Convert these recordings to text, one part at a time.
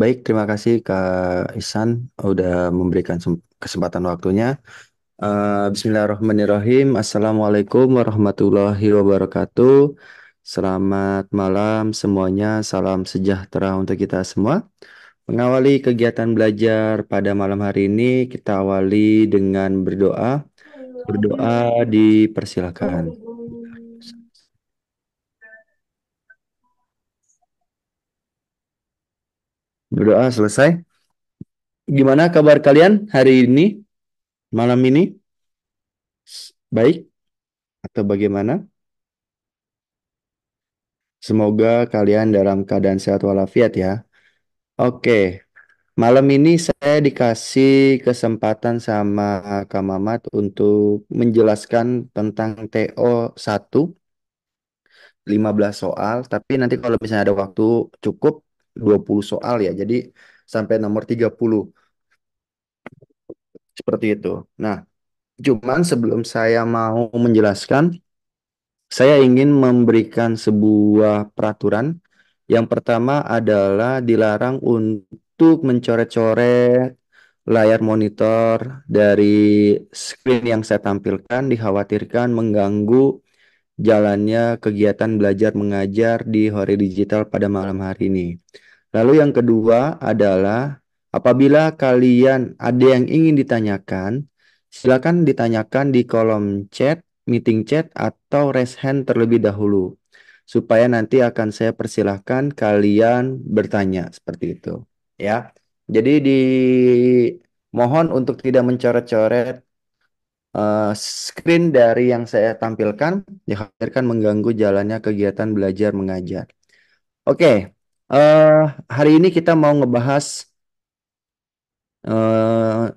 Baik, terima kasih Kak Ihsan udah memberikan kesempatan waktunya. Bismillahirrahmanirrahim. Assalamualaikum warahmatullahi wabarakatuh. Selamat malam semuanya. Salam sejahtera untuk kita semua. Mengawali kegiatan belajar pada malam hari ini, kita awali dengan berdoa. Berdoa dipersilakan. Berdoa selesai. Gimana kabar kalian hari ini, malam ini? Baik atau bagaimana? Semoga kalian dalam keadaan sehat walafiat ya. Oke, malam ini saya dikasih kesempatan sama Kak Mamat untuk menjelaskan tentang TO 1, 15 soal. Tapi nanti kalau misalnya ada waktu cukup 20 soal ya. Jadi sampai nomor 30 seperti itu. Nah, cuman sebelum saya mau menjelaskan, saya ingin memberikan sebuah peraturan. Yang pertama adalah dilarang untuk mencoret-coret layar monitor dari screen yang saya tampilkan, dikhawatirkan mengganggu jalannya kegiatan belajar mengajar di Hore Digital pada malam hari ini. Lalu yang kedua adalah apabila kalian ada yang ingin ditanyakan, silakan ditanyakan di kolom chat, meeting chat, atau raise hand terlebih dahulu. Supaya nanti akan saya persilahkan kalian bertanya seperti itu. Ya. Jadi dimohon untuk tidak mencoret-coret screen dari yang saya tampilkan, dikhawatirkan mengganggu jalannya kegiatan belajar mengajar. Oke, eh, hari ini kita mau ngebahas eh,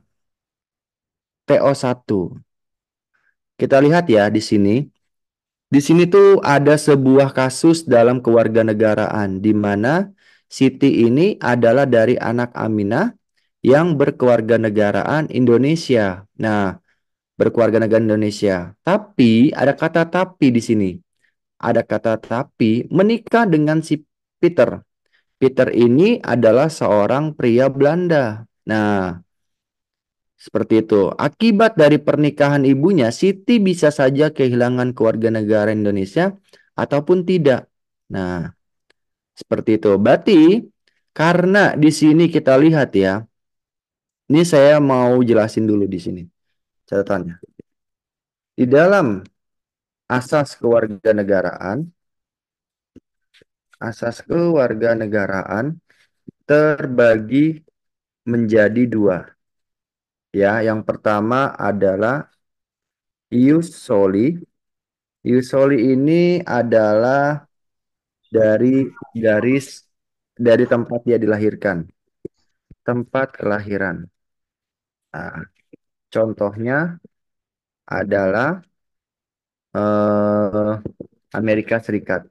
TO 1. Kita lihat ya di sini. Di sini tuh ada sebuah kasus dalam kewarganegaraan di mana Siti ini adalah dari anak Aminah yang berkewarganegaraan Indonesia. Nah, berkewarganegaraan Indonesia. Tapi ada kata tapi di sini. Ada kata tapi menikah dengan si Peter. Peter ini adalah seorang pria Belanda. Nah, seperti itu. Akibat dari pernikahan ibunya, Siti bisa saja kehilangan kewarganegaraan Indonesia ataupun tidak. Nah, seperti itu. Berarti karena di sini kita lihat ya, ini saya mau jelasin dulu di sini catatannya. Di dalam asas kewarganegaraan, asas kewarganegaraan terbagi menjadi dua. Ya, yang pertama adalah ius soli. Ius soli ini adalah dari garis dari tempat dia dilahirkan, tempat kelahiran. Nah, contohnya adalah eh, Amerika Serikat.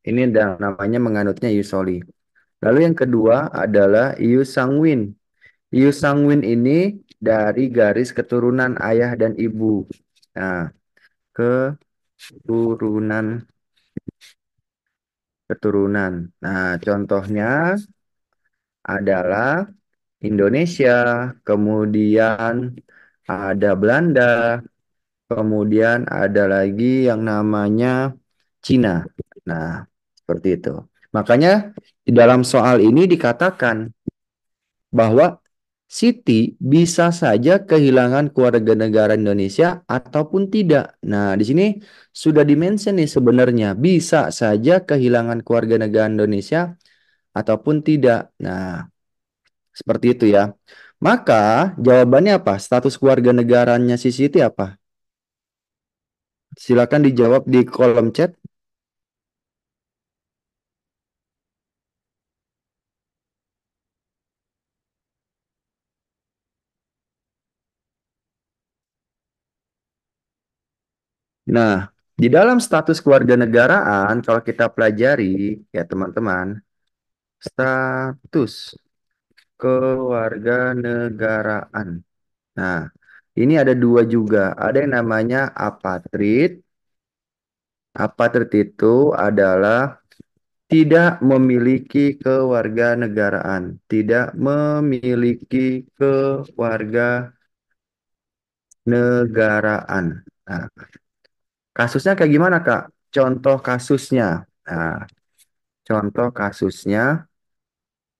Ini namanya menganutnya ius soli. Lalu yang kedua adalah ius sanguin. Ius sanguin ini dari garis keturunan ayah dan ibu. Nah, keturunan keturunan. Nah, contohnya adalah Indonesia, kemudian ada Belanda, kemudian ada lagi yang namanya Cina. Nah, seperti itu. Makanya di dalam soal ini dikatakan bahwa Siti bisa saja kehilangan kewarganegaraan Indonesia ataupun tidak. Nah, di sini sudah dimention nih sebenarnya bisa saja kehilangan kewarganegaraan Indonesia ataupun tidak. Nah, seperti itu ya. Maka jawabannya apa? Status kewarganegaranya si Siti apa? Silakan dijawab di kolom chat. Nah, di dalam status kewarganegaraan kalau kita pelajari ya teman-teman, status kewarganegaraan. Nah, ini ada dua juga. Ada yang namanya apatrid. Apatrid itu adalah Tidak memiliki kewarganegaraan. Tidak memiliki kewarganegaraan. Nah, kasusnya kayak gimana, Kak? Contoh kasusnya. Nah, contoh kasusnya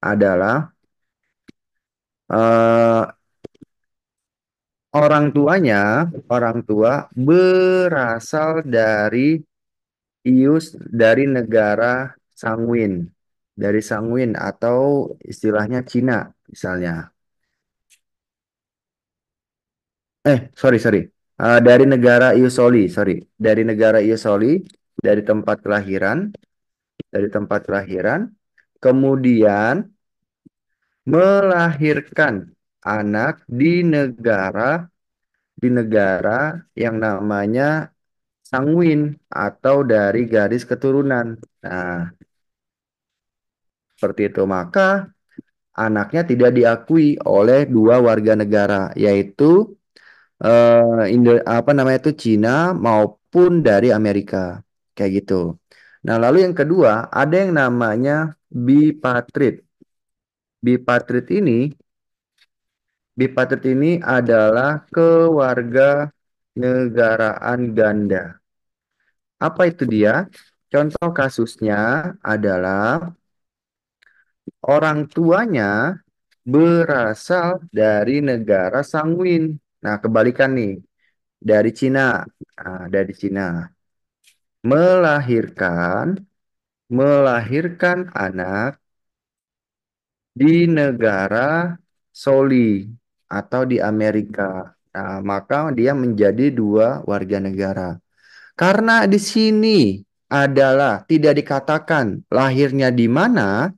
adalah eh, orang tua berasal dari negara Sanguin, dari Sanguin atau istilahnya Cina misalnya. Sorry sorry. Dari negara Iusoli, sorry, dari negara Iusoli, dari tempat kelahiran, kemudian melahirkan anak di negara yang namanya Sanguin atau dari garis keturunan. Nah, seperti itu. Maka anaknya tidak diakui oleh dua warga negara, yaitu apa namanya itu Cina maupun dari Amerika. Kayak gitu. Nah, lalu yang kedua, ada yang namanya bipatrit. Bipatrit ini, bipatrit ini adalah kewarganegaraan ganda. Apa itu dia? Contoh kasusnya adalah orang tuanya berasal dari negara Sanguin. Nah, kebalikan nih, dari Cina. Nah, dari Cina. Melahirkan, melahirkan anak di negara Soli atau di Amerika. Nah, maka dia menjadi dua warga negara. Karena di sini adalah tidak dikatakan lahirnya di mana,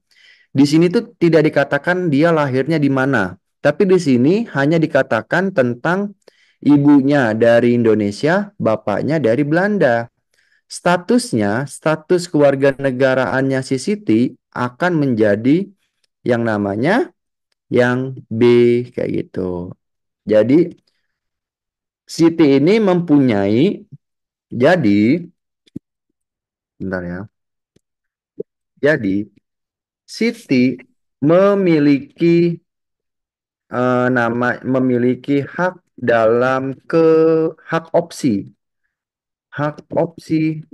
di sini tuh tidak dikatakan dia lahirnya di mana. Tapi di sini hanya dikatakan tentang ibunya dari Indonesia, bapaknya dari Belanda. Status kewarganegaraannya si Siti akan menjadi yang namanya yang B kayak gitu. Jadi Siti ini mempunyai, jadi, bentar ya. Jadi Siti memiliki memiliki hak opsi,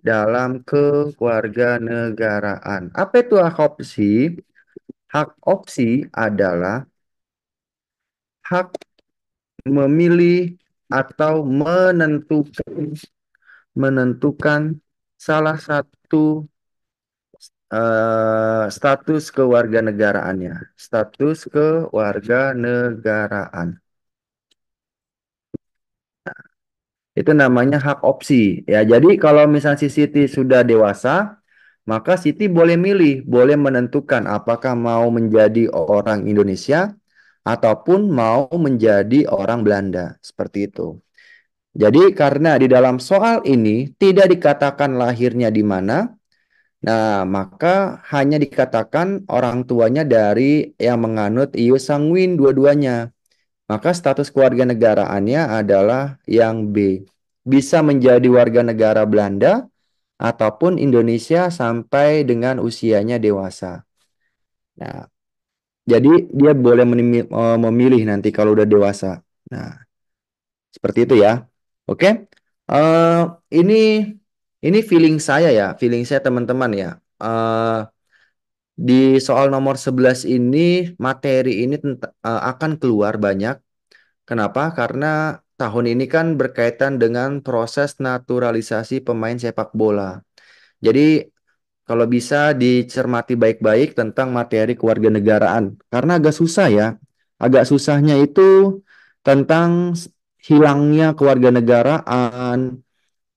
dalam kewarganegaraan. Apa itu hak opsi? Hak opsi adalah hak memilih atau menentukan salah satu status kewarganegaraannya. Status kewarganegaraan. Itu namanya hak opsi. Ya, jadi kalau misalnya si Siti sudah dewasa, maka Siti boleh milih, boleh menentukan apakah mau menjadi orang Indonesia ataupun mau menjadi orang Belanda. Seperti itu. Jadi karena di dalam soal ini tidak dikatakan lahirnya di mana, nah maka hanya dikatakan orang tuanya dari yang menganut Iyo Sangwin dua-duanya. Maka status kewarganegaraannya adalah yang B. Bisa menjadi warga negara Belanda ataupun Indonesia sampai dengan usianya dewasa. Nah, jadi dia boleh memilih nanti kalau udah dewasa. Nah, seperti itu ya. Oke. Eh, ini ini feeling saya ya, feeling saya teman-teman ya. Di soal nomor 11 ini materi ini akan keluar banyak. Kenapa? Karena tahun ini kan berkaitan dengan proses naturalisasi pemain sepak bola. Jadi kalau bisa dicermati baik-baik tentang materi kewarganegaraan. Karena agak susah ya. Agak susahnya itu tentang hilangnya kewarganegaraan,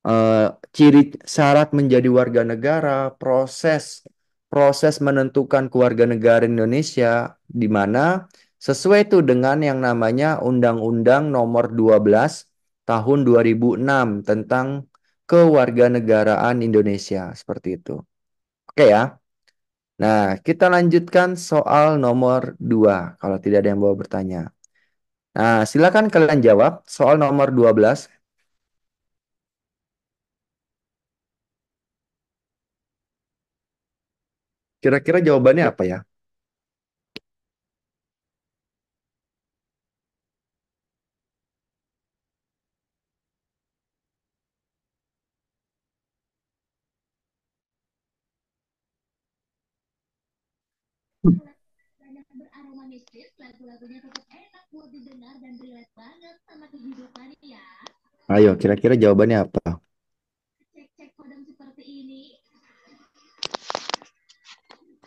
eh, ciri syarat menjadi warga negara, proses proses menentukan kewarganegaraan Indonesia di mana sesuai itu dengan yang namanya Undang-Undang Nomor 12 Tahun 2006 tentang kewarganegaraan Indonesia seperti itu. Oke ya. Nah, kita lanjutkan soal nomor 2 kalau tidak ada yang mau bertanya. Nah, silakan kalian jawab soal nomor 12. Kira-kira jawabannya apa ya? Ayo, kira-kira jawabannya apa?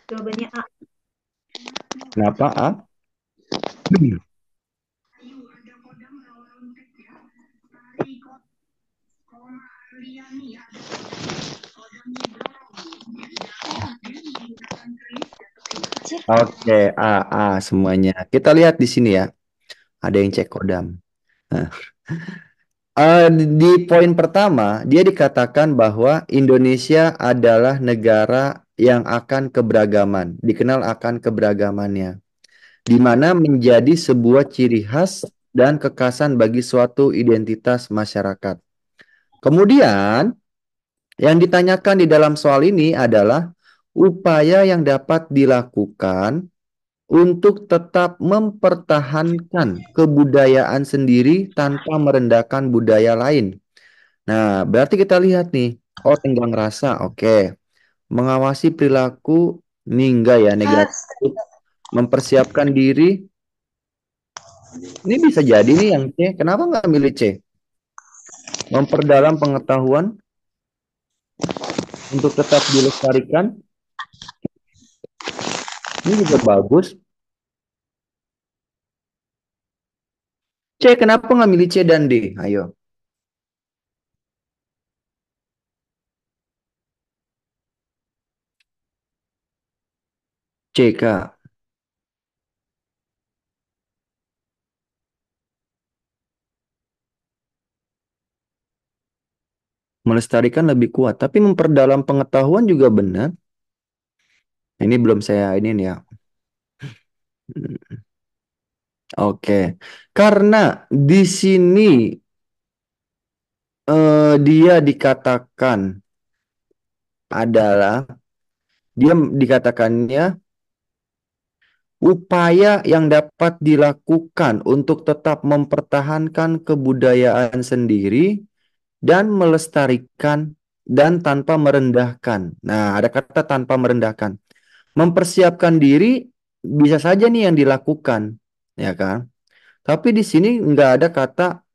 Jawabannya A. Kenapa A? Oke, A, A semuanya. Kita lihat di sini ya, ada yang cek kodam. Nah, di poin pertama, dia dikatakan bahwa Indonesia adalah negara yang akan keberagaman, dikenal akan keberagamannya, di mana menjadi sebuah ciri khas dan kekhasan bagi suatu identitas masyarakat. Kemudian, yang ditanyakan di dalam soal ini adalah upaya yang dapat dilakukan untuk tetap mempertahankan kebudayaan sendiri tanpa merendahkan budaya lain. Nah, berarti kita lihat nih, oh tenggang rasa, oke. Mengawasi perilaku, ini enggak ya, negatif. Mempersiapkan diri, ini bisa jadi nih yang C. Kenapa nggak milih C? Memperdalam pengetahuan untuk tetap dilestarikan, ini juga bagus. C, kenapa nggak milih C dan D? Ayo, C, Kak. Melestarikan lebih kuat, tapi memperdalam pengetahuan juga benar. Ini belum saya ini nih ya. Oke, karena di sini dia dikatakan adalah dia dikatakannya upaya yang dapat dilakukan untuk tetap mempertahankan kebudayaan sendiri dan melestarikan dan tanpa merendahkan. Nah, ada kata tanpa merendahkan. Mempersiapkan diri bisa saja nih yang dilakukan, ya kan? Tapi di sini nggak ada kata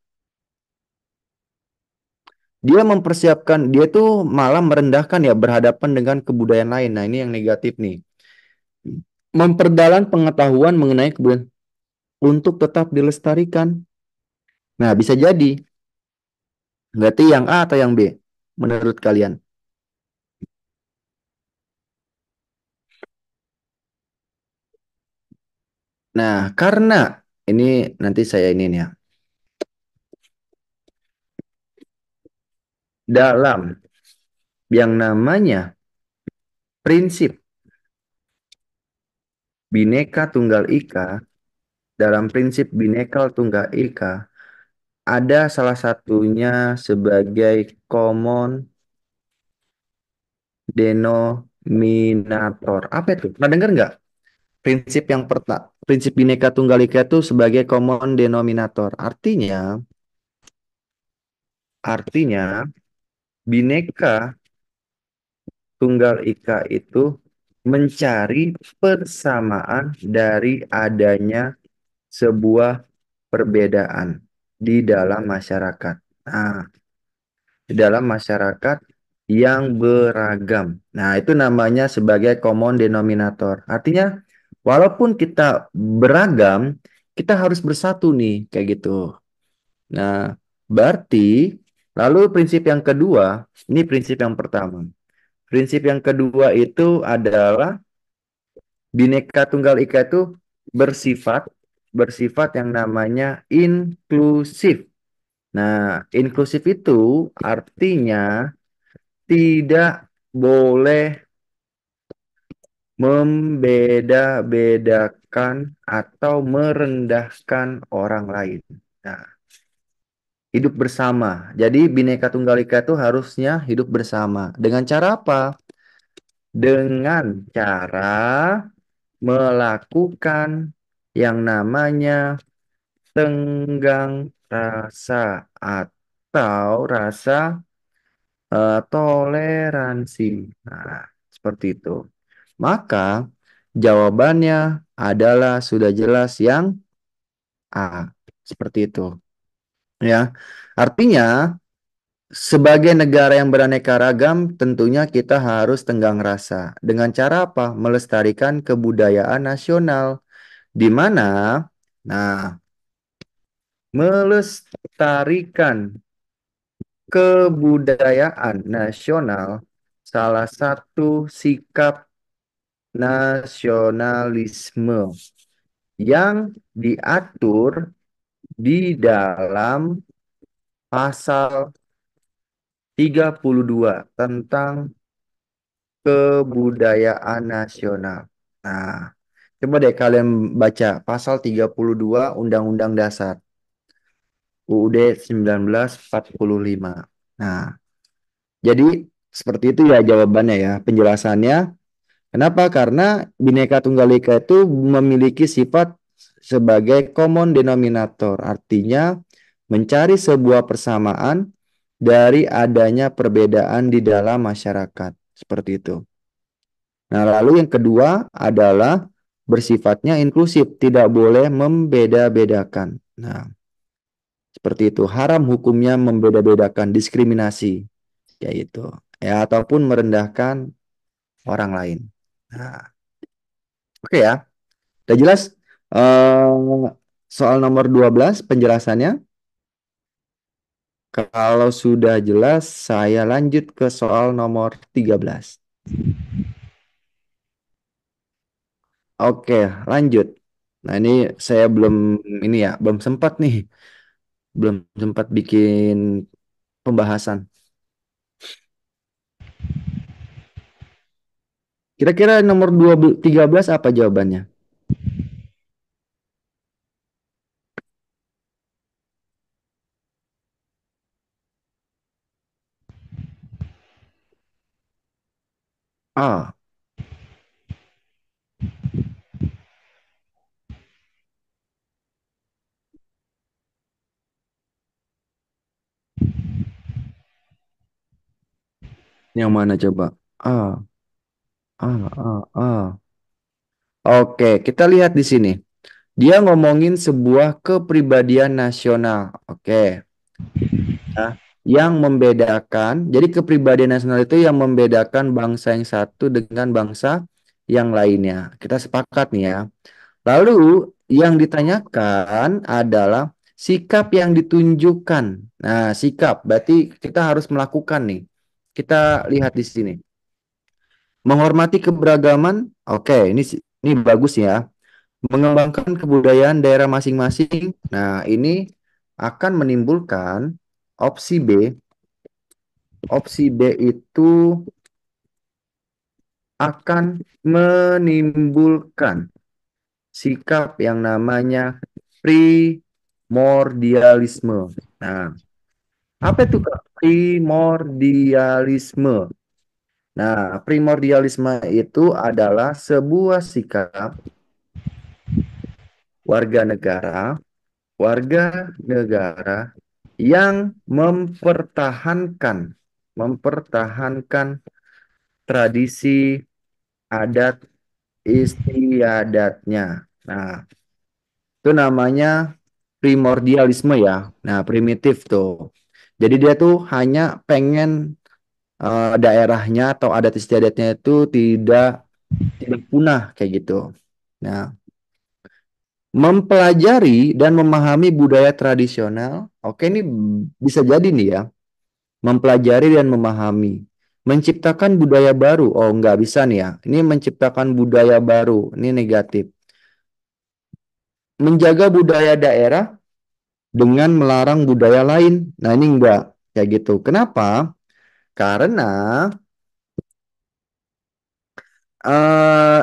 dia mempersiapkan, dia tuh malah merendahkan ya berhadapan dengan kebudayaan lain. Nah, ini yang negatif nih. Memperdalam pengetahuan mengenai kebudayaan untuk tetap dilestarikan. Nah, bisa jadi. Berarti yang A atau yang B? Menurut kalian? Nah, karena ini nanti saya ini nih ya. Dalam yang namanya prinsip Bhinneka Tunggal Ika, dalam prinsip Bhinneka Tunggal Ika, ada salah satunya sebagai common denominator. Apa itu? Pernah dengar nggak? Prinsip yang pertama, prinsip Bhinneka Tunggal Ika itu sebagai common denominator. Artinya, Bhinneka Tunggal Ika itu mencari persamaan dari adanya sebuah perbedaan di dalam masyarakat. Nah, di dalam masyarakat yang beragam. Nah, itu namanya sebagai common denominator. Artinya, walaupun kita beragam, kita harus bersatu nih, kayak gitu. Nah, berarti lalu prinsip yang kedua, ini prinsip yang pertama. Prinsip yang kedua itu adalah Bhinneka Tunggal Ika itu bersifat bersifat yang namanya inklusif. Nah, inklusif itu artinya tidak boleh membeda-bedakan atau merendahkan orang lain. Nah, hidup bersama. Jadi Bhinneka Tunggal Ika itu harusnya hidup bersama. Dengan cara apa? dengan cara melakukan yang namanya tenggang rasa atau rasa toleransi. Nah, seperti itu. Maka jawabannya adalah sudah jelas yang A. Seperti itu. Ya. Artinya sebagai negara yang beraneka ragam, tentunya kita harus tenggang rasa. Dengan cara apa? Melestarikan kebudayaan nasional. Di mana, nah, melestarikan kebudayaan nasional salah satu sikap nasionalisme yang diatur di dalam pasal 32 tentang kebudayaan nasional. Nah, coba deh kalian baca pasal 32 Undang-Undang Dasar UUD 1945. Nah, jadi seperti itu ya jawabannya ya, penjelasannya. Kenapa? Karena Bhinneka Tunggal Ika itu memiliki sifat sebagai common denominator, artinya mencari sebuah persamaan dari adanya perbedaan di dalam masyarakat. Seperti itu. Nah, lalu yang kedua adalah bersifatnya inklusif, tidak boleh membeda-bedakan. Nah, seperti itu. Haram hukumnya membeda-bedakan diskriminasi, yaitu ya ataupun merendahkan orang lain. Nah, oke ya. Udah jelas soal nomor 12 penjelasannya? Kalau sudah jelas, saya lanjut ke soal nomor 13. Oke, lanjut. Nah, ini saya belum ini ya, belum sempat nih, belum sempat bikin pembahasan. Kira-kira nomor 13 apa jawabannya? A. Yang mana coba? A, A, A, A. Oke, kita lihat di sini. Dia ngomongin sebuah kepribadian nasional. Oke. Ya, yang membedakan, jadi kepribadian nasional itu yang membedakan bangsa yang satu dengan bangsa yang lainnya. Kita sepakat nih ya. Lalu yang ditanyakan adalah sikap yang ditunjukkan. Nah, sikap berarti kita harus melakukan nih. Kita lihat di sini. Menghormati keberagaman, oke, ini bagus ya. Mengembangkan kebudayaan daerah masing-masing. Nah, ini akan menimbulkan opsi B. Opsi B itu akan menimbulkan sikap yang namanya primordialisme. Nah, apa itu Kak? Primordialisme. Nah, primordialisme itu adalah sebuah sikap warga negara, warga negara yang mempertahankan tradisi adat istiadatnya. Nah, itu namanya primordialisme ya. Nah, primitif tuh. Jadi dia tuh hanya pengen daerahnya atau adat istiadatnya itu tidak punah kayak gitu. Nah, mempelajari dan memahami budaya tradisional. Oke, ini bisa jadi nih ya. Mempelajari dan memahami. Menciptakan budaya baru. Oh, nggak bisa nih ya. Ini menciptakan budaya baru. Ini negatif. Menjaga budaya daerah dengan melarang budaya lain. Nah, ini enggak kayak gitu. Kenapa? Karena eh,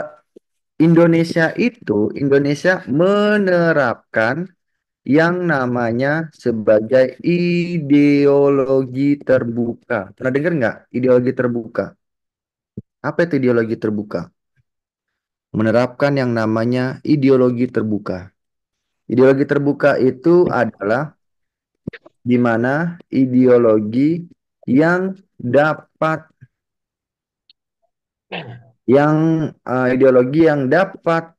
Indonesia menerapkan yang namanya sebagai ideologi terbuka. Pernah dengar nggak ideologi terbuka? Apa itu ideologi terbuka? Menerapkan yang namanya ideologi terbuka. Ideologi terbuka itu adalah di mana ideologi yang dapat ideologi yang dapat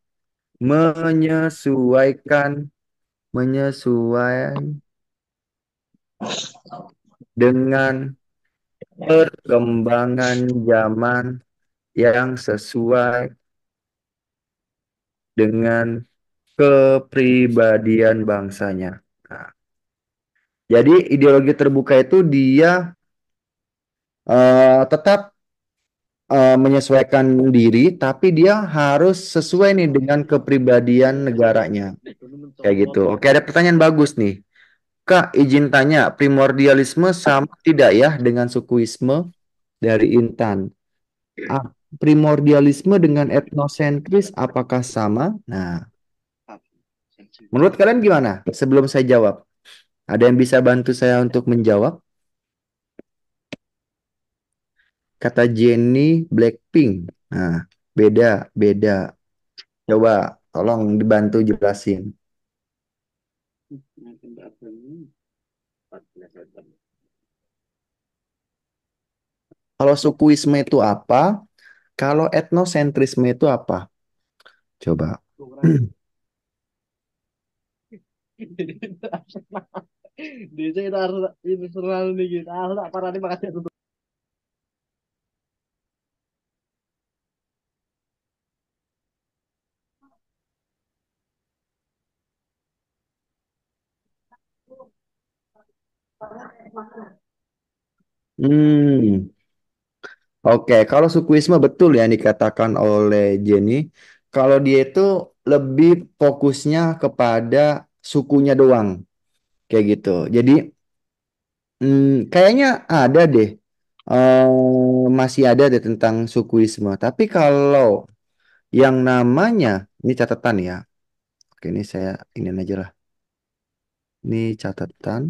menyesuaikan menyesuaikan dengan perkembangan zaman yang sesuai dengan kepribadian bangsanya. Nah, jadi ideologi terbuka itu dia tetap menyesuaikan diri, tapi dia harus sesuai nih dengan kepribadian negaranya. Kayak gitu. Oke, ada pertanyaan bagus nih. Kak, izin tanya, primordialisme sama tidak ya dengan sukuisme dari Intan? Ah, primordialisme dengan etnosentris apakah sama? Nah, menurut kalian gimana? Sebelum saya jawab, ada yang bisa bantu saya untuk menjawab? Kata Jenny Blackpink. Nah, beda, beda. Coba tolong dibantu jelasin. Kalau sukuisme itu apa? Kalau etnosentrisme itu apa? Coba. Desa kita harus itu selalu nih kita harus para nih makasih. Hmm, oke. Kalau sukuisme betul ya yang dikatakan oleh Jenny. Kalau dia itu lebih fokusnya kepada sukunya doang, kayak gitu. Jadi kayaknya ada deh, masih ada deh tentang sukuisme. Tapi kalau yang namanya, ini catatan ya. Oke, ini saya ini aja lah. Ini catatan.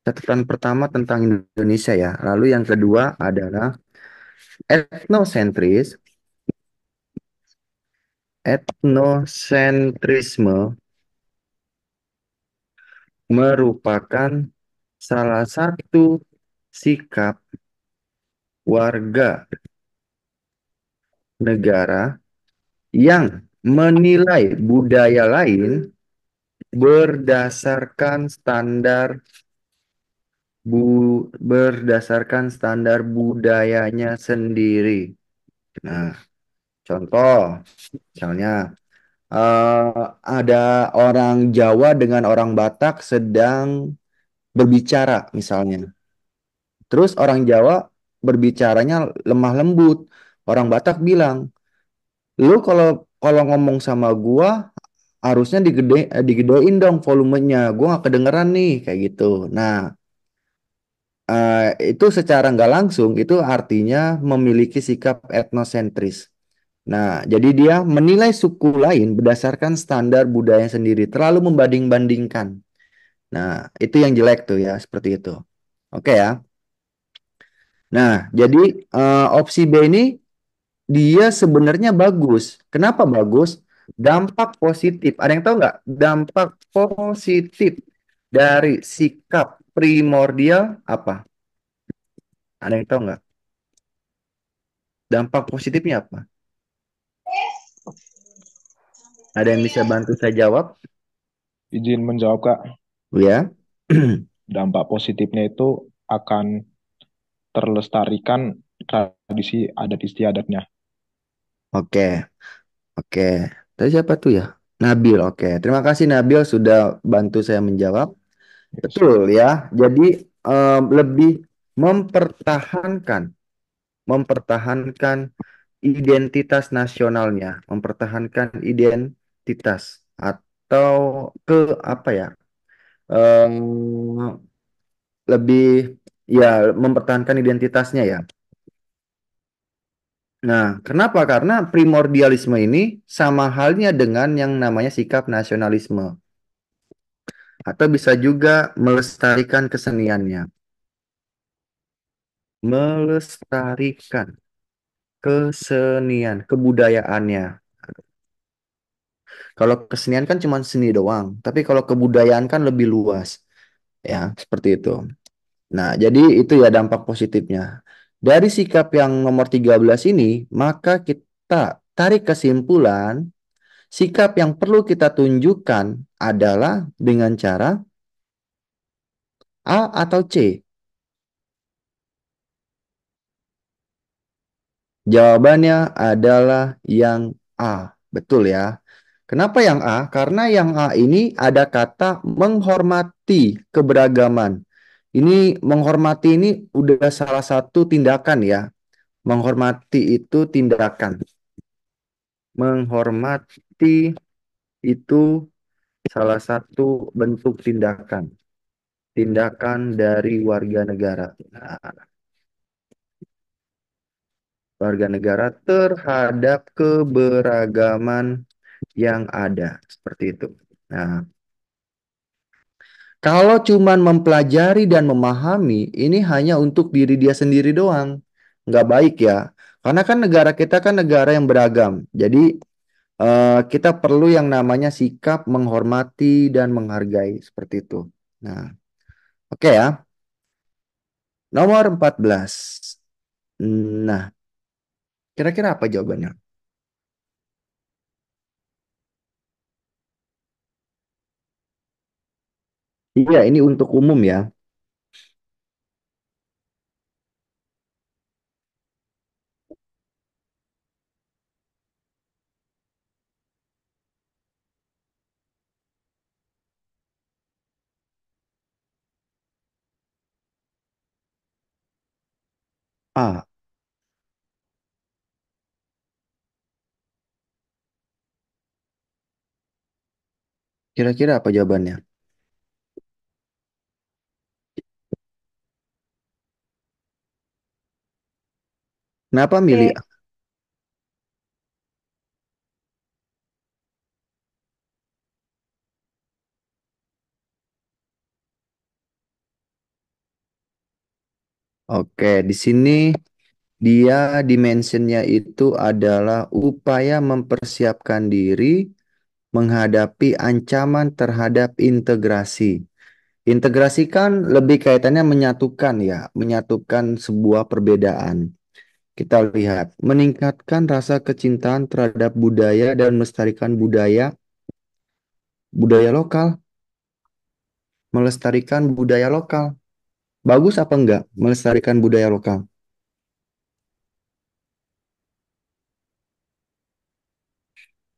Catatan pertama tentang Indonesia ya. Lalu yang kedua adalah etnosentris. Etnosentrisme merupakan salah satu sikap warga negara yang menilai budaya lain berdasarkan berdasarkan standar budayanya sendiri. Nah, contoh misalnya ada orang Jawa dengan orang Batak sedang berbicara misalnya. Terus orang Jawa berbicaranya lemah lembut. Orang Batak bilang, lu kalau kalau ngomong sama gua harusnya digedein dong volumenya. Gua nggak kedengeran nih kayak gitu. Nah, itu secara nggak langsung itu artinya memiliki sikap etnosentris. Nah, jadi dia menilai suku lain berdasarkan standar budaya sendiri, terlalu membanding-bandingkan. Nah, itu yang jelek tuh ya, seperti itu. Oke ya. Nah, jadi opsi B ini dia sebenarnya bagus. Kenapa bagus? Dampak positif. Ada yang tahu nggak? Dampak positif dari sikap primordial apa? Ada yang tahu nggak? Dampak positifnya apa? Ada yang bisa bantu saya jawab? Izin menjawab, Kak. Ya. Dampak positifnya itu akan terlestarikan tradisi adat istiadatnya. Oke, oke. Tadi siapa tuh ya? Nabil. Oke, terima kasih Nabil sudah bantu saya menjawab. Yes. Betul ya. Jadi lebih mempertahankan, mempertahankan identitas nasionalnya, mempertahankan identitas atau ke apa ya? em, lebih ya mempertahankan identitasnya ya. Nah, kenapa? Karena primordialisme ini sama halnya dengan yang namanya sikap nasionalisme atau bisa juga melestarikan keseniannya. Melestarikan kesenian, kebudayaannya. Kalau kesenian kan cuma seni doang, tapi kalau kebudayaan kan lebih luas, ya, seperti itu. Nah, jadi itu ya dampak positifnya. Dari sikap yang nomor 13 ini, maka kita tarik kesimpulan, sikap yang perlu kita tunjukkan adalah dengan cara A atau C. Jawabannya adalah yang A. Betul ya. Kenapa yang A? Karena yang A ini ada kata menghormati keberagaman. Ini menghormati ini udah salah satu tindakan ya. Menghormati itu tindakan. Menghormati itu salah satu bentuk tindakan. Tindakan dari warga negara. Nah, warga negara terhadap keberagaman yang ada. Seperti itu. Nah, kalau cuman mempelajari dan memahami, ini hanya untuk diri dia sendiri doang. Nggak baik ya. Karena kan negara kita kan negara yang beragam. Jadi kita perlu yang namanya sikap menghormati dan menghargai. Seperti itu. Nah, oke ya. Nomor 14. Nah, kira-kira apa jawabannya? Iya, ini untuk umum ya. A. Kira-kira apa jawabannya? Kenapa milih C. A? Oke, di sini dia dimensionnya itu adalah upaya mempersiapkan diri menghadapi ancaman terhadap integrasi. Integrasi kan lebih kaitannya menyatukan ya, menyatukan sebuah perbedaan. Kita lihat, meningkatkan rasa kecintaan terhadap budaya dan melestarikan budaya lokal, melestarikan budaya lokal. Bagus apa enggak melestarikan budaya lokal?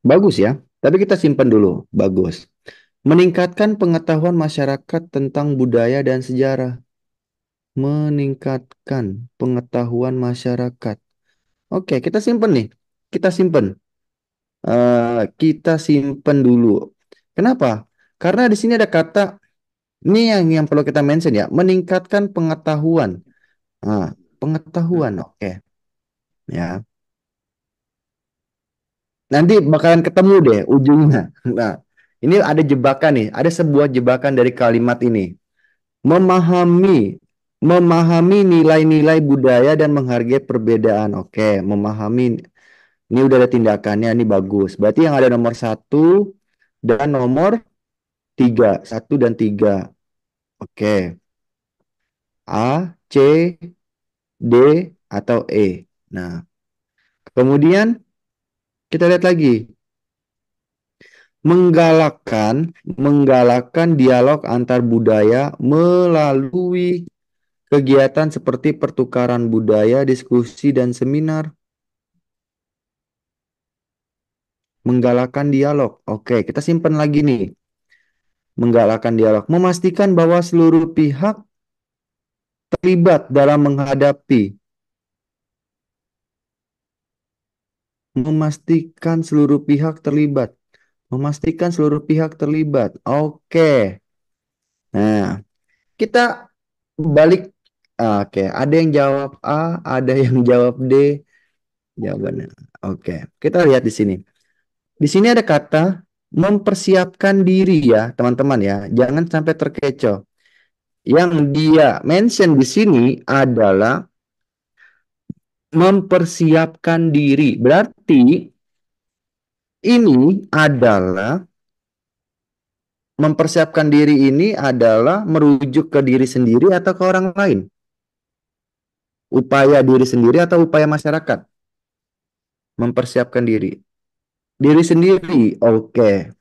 Bagus ya, tapi kita simpan dulu. Bagus. Meningkatkan pengetahuan masyarakat tentang budaya dan sejarah. Meningkatkan pengetahuan masyarakat. Oke, kita simpen nih. Kita simpen. Kita simpen dulu. Kenapa? Karena di sini ada kata ini yang perlu kita mention ya. Meningkatkan pengetahuan. Nah, pengetahuan. Oke, ya. Nanti bakalan ketemu deh ujungnya. Nah, ini ada jebakan nih. Ada sebuah jebakan dari kalimat ini. Memahami, memahami nilai-nilai budaya dan menghargai perbedaan. Oke, memahami. Ini udah ada tindakannya, ini bagus. Berarti yang ada nomor satu dan nomor tiga. Satu dan tiga. Oke. A, C, D, atau E. Nah, kemudian kita lihat lagi. Menggalakkan dialog antar budaya melalui kegiatan seperti pertukaran budaya, diskusi, dan seminar. Menggalakkan dialog. Oke, kita simpan lagi nih. Menggalakkan dialog. Memastikan bahwa seluruh pihak terlibat dalam menghadapi. Memastikan seluruh pihak terlibat. Memastikan seluruh pihak terlibat. Oke. Nah, kita balik. Oke, ada yang jawab A, ada yang jawab D. Jawabannya. Oke, kita lihat di sini. Di sini ada kata mempersiapkan diri ya, teman-teman ya. Jangan sampai terkecoh. Yang dia mention di sini adalah Mempersiapkan diri. Berarti ini adalah mempersiapkan diri ini adalah merujuk ke diri sendiri atau ke orang lain? Upaya diri sendiri atau upaya masyarakat? Mempersiapkan diri. Diri sendiri. Oke,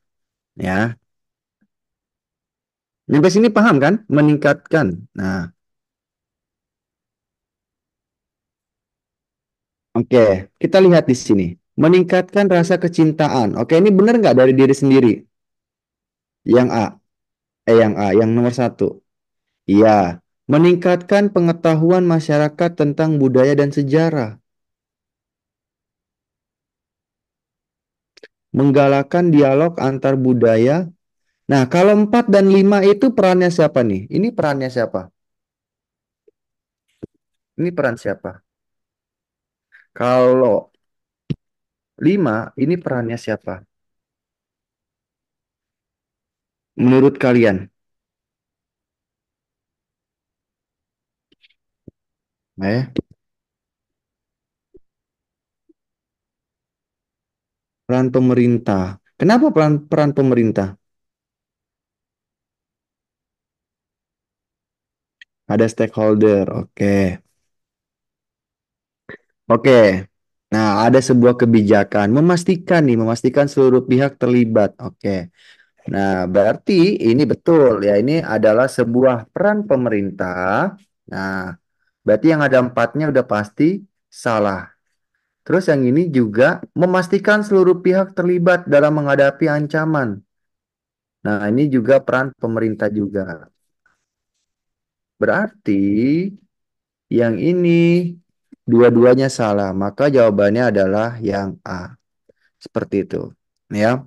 ya. Sampai sini paham kan? Meningkatkan. Nah, oke. Kita lihat di sini. Meningkatkan rasa kecintaan. Oke, ini benar nggak dari diri sendiri? Yang A. Yang A. Yang nomor satu. Iya. Meningkatkan pengetahuan masyarakat tentang budaya dan sejarah. Menggalakkan dialog antar budaya. Nah, kalau 4 dan 5 itu perannya siapa nih? Ini perannya siapa? Ini peran siapa? Kalau 5, ini perannya siapa? Menurut kalian? Eh, peran pemerintah. Kenapa peran pemerintah? Ada stakeholder. Oke. Oke. Nah, ada sebuah kebijakan memastikan seluruh pihak terlibat. Oke. Nah, berarti ini betul ya, ini adalah sebuah peran pemerintah. Nah, berarti yang ada empatnya udah pasti salah. Terus yang ini juga memastikan seluruh pihak terlibat dalam menghadapi ancaman. Nah, ini juga peran pemerintah juga. Berarti yang ini dua-duanya salah, maka jawabannya adalah yang A. Seperti itu. Ya.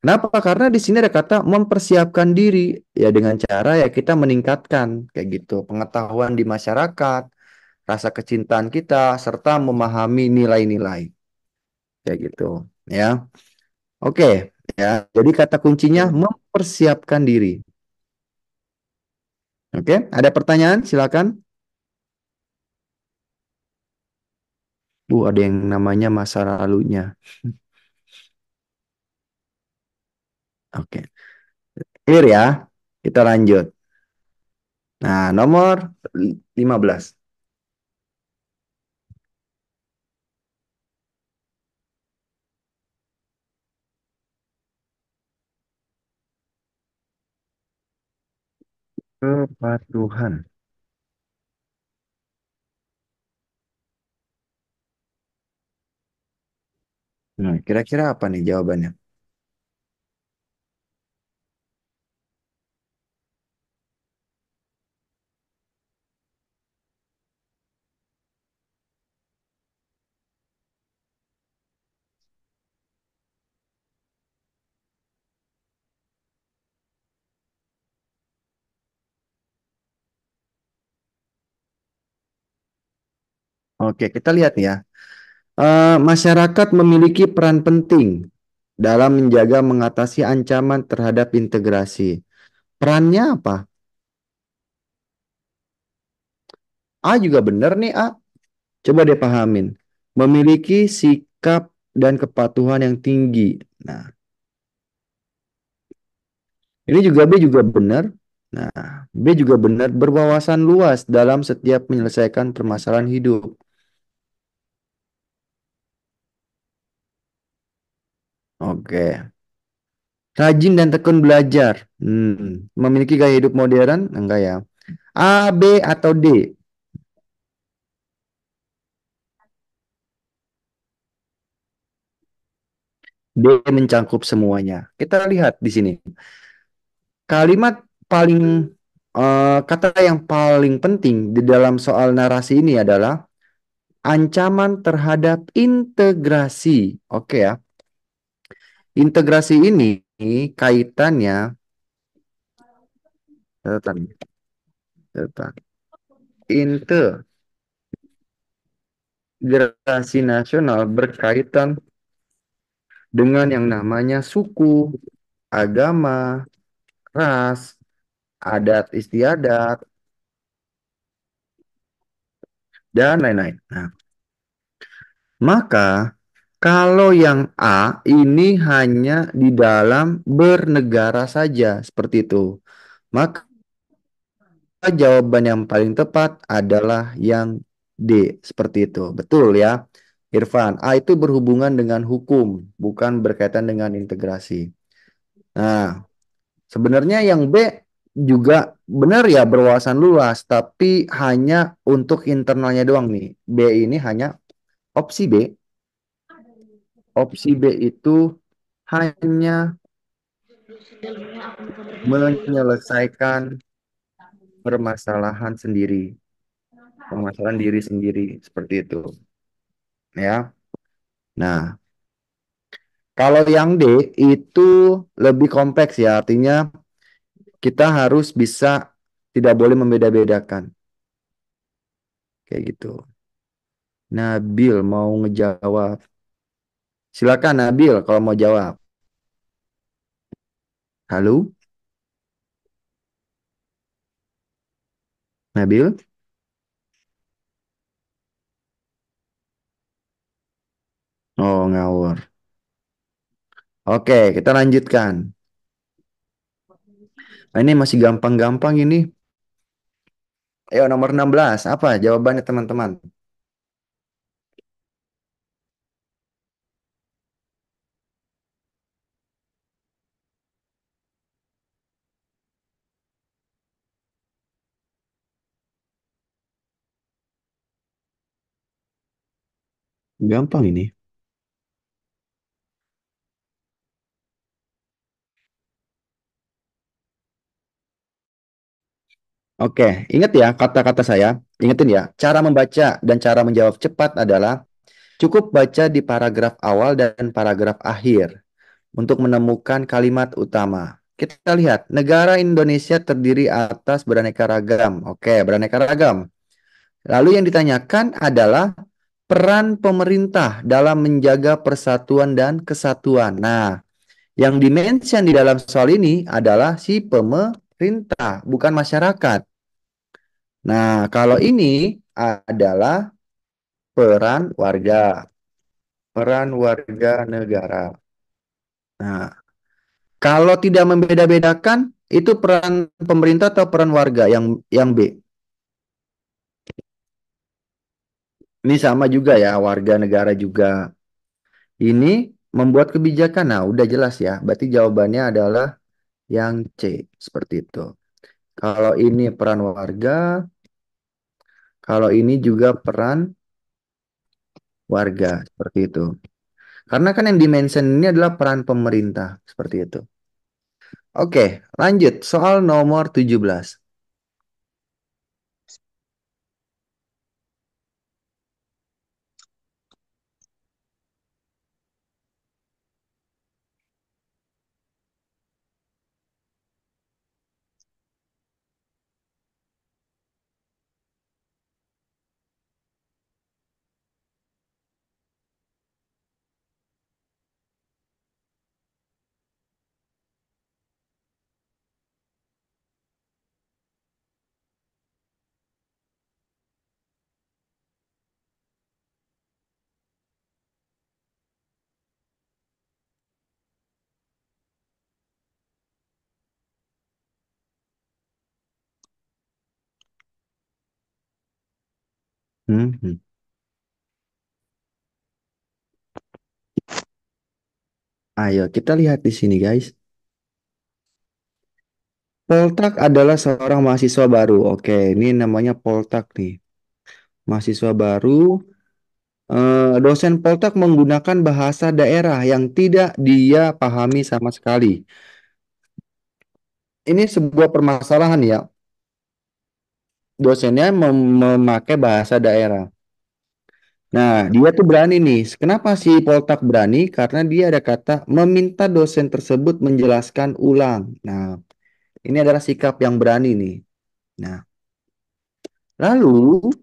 Kenapa? Karena di sini ada kata mempersiapkan diri ya dengan cara ya kita meningkatkan kayak gitu pengetahuan di masyarakat, rasa kecintaan kita serta memahami nilai-nilai kayak gitu ya. Oke ya. Jadi kata kuncinya mempersiapkan diri. Oke, ada pertanyaan? Silakan. Ada yang namanya masa lalunya. Oke, clear ya. Kita lanjut. Nah, nomor 15. Kepatuhan. Nah, kira-kira apa nih jawabannya? Oke, kita lihat ya. Masyarakat memiliki peran penting dalam menjaga mengatasi ancaman terhadap integrasi. Perannya apa? A juga benar nih, A. Coba deh pahamin. Memiliki sikap dan kepatuhan yang tinggi. Nah, ini juga B juga benar. Nah, B juga benar berwawasan luas dalam setiap menyelesaikan permasalahan hidup. Oke. Rajin dan tekun belajar. Memiliki gaya hidup modern? Enggak ya. A, B, atau D? D mencangkup semuanya. Kita lihat di sini. Kalimat paling kata yang paling penting di dalam soal narasi ini adalah ancaman terhadap integrasi. Oke ya. Integrasi ini kaitannya catatan, catatan. Integrasi nasional berkaitan dengan yang namanya suku, agama, ras, adat istiadat, dan lain-lain. Nah, Maka kalau yang A ini hanya di dalam bernegara saja seperti itu. Maka jawaban yang paling tepat adalah yang D, seperti itu. Betul ya, Irfan. A itu berhubungan dengan hukum, bukan berkaitan dengan integrasi. Nah, sebenarnya yang B juga benar ya, berwawasan luas, tapi hanya untuk internalnya doang nih. B ini hanya opsi B. Opsi B itu hanya menyelesaikan permasalahan sendiri, permasalahan diri sendiri, seperti itu. Ya. Nah, kalau yang D itu lebih kompleks ya, artinya kita harus bisa tidak boleh membeda-bedakan. Kayak gitu. Nabil mau ngejawab. Silakan Nabil kalau mau jawab. Halo, Nabil? Oh, ngawur. Oke, kita lanjutkan. Nah, ini masih gampang-gampang ini. Ayo, nomor 16. Apa jawabannya teman-teman? Gampang ini. Oke, ingat ya kata-kata saya. Ingetin ya, cara membaca dan cara menjawab cepat adalah cukup baca di paragraf awal dan paragraf akhir untuk menemukan kalimat utama. Kita lihat, negara Indonesia terdiri atas beraneka ragam. Oke, beraneka ragam. Lalu yang ditanyakan adalah peran pemerintah dalam menjaga persatuan dan kesatuan. Nah, yang dimention di dalam soal ini adalah si pemerintah, bukan masyarakat. Nah, kalau ini adalah peran warga, peran warga negara. Nah, kalau tidak membeda-bedakan, itu peran pemerintah atau peran warga yang B. Ini sama juga ya, warga negara juga. Ini membuat kebijakan. Nah, udah jelas ya. Berarti jawabannya adalah yang C, seperti itu. Kalau ini peran warga, kalau ini juga peran warga, seperti itu. Karena kan yang dimention ini adalah peran pemerintah, seperti itu. Oke, lanjut. Soal nomor 17. Hmm. Ayo, kita lihat di sini, guys. Poltak adalah seorang mahasiswa baru. Oke, ini namanya Poltak nih. Mahasiswa baru. Dosen Poltak menggunakan bahasa daerah yang tidak dia pahami sama sekali. Ini sebuah permasalahan ya. Dosennya memakai bahasa daerah. Nah, dia tuh berani nih. Kenapa si Poltak berani? Karena dia ada kata meminta dosen tersebut menjelaskan ulang. Nah, ini adalah sikap yang berani nih. Nah, lalu,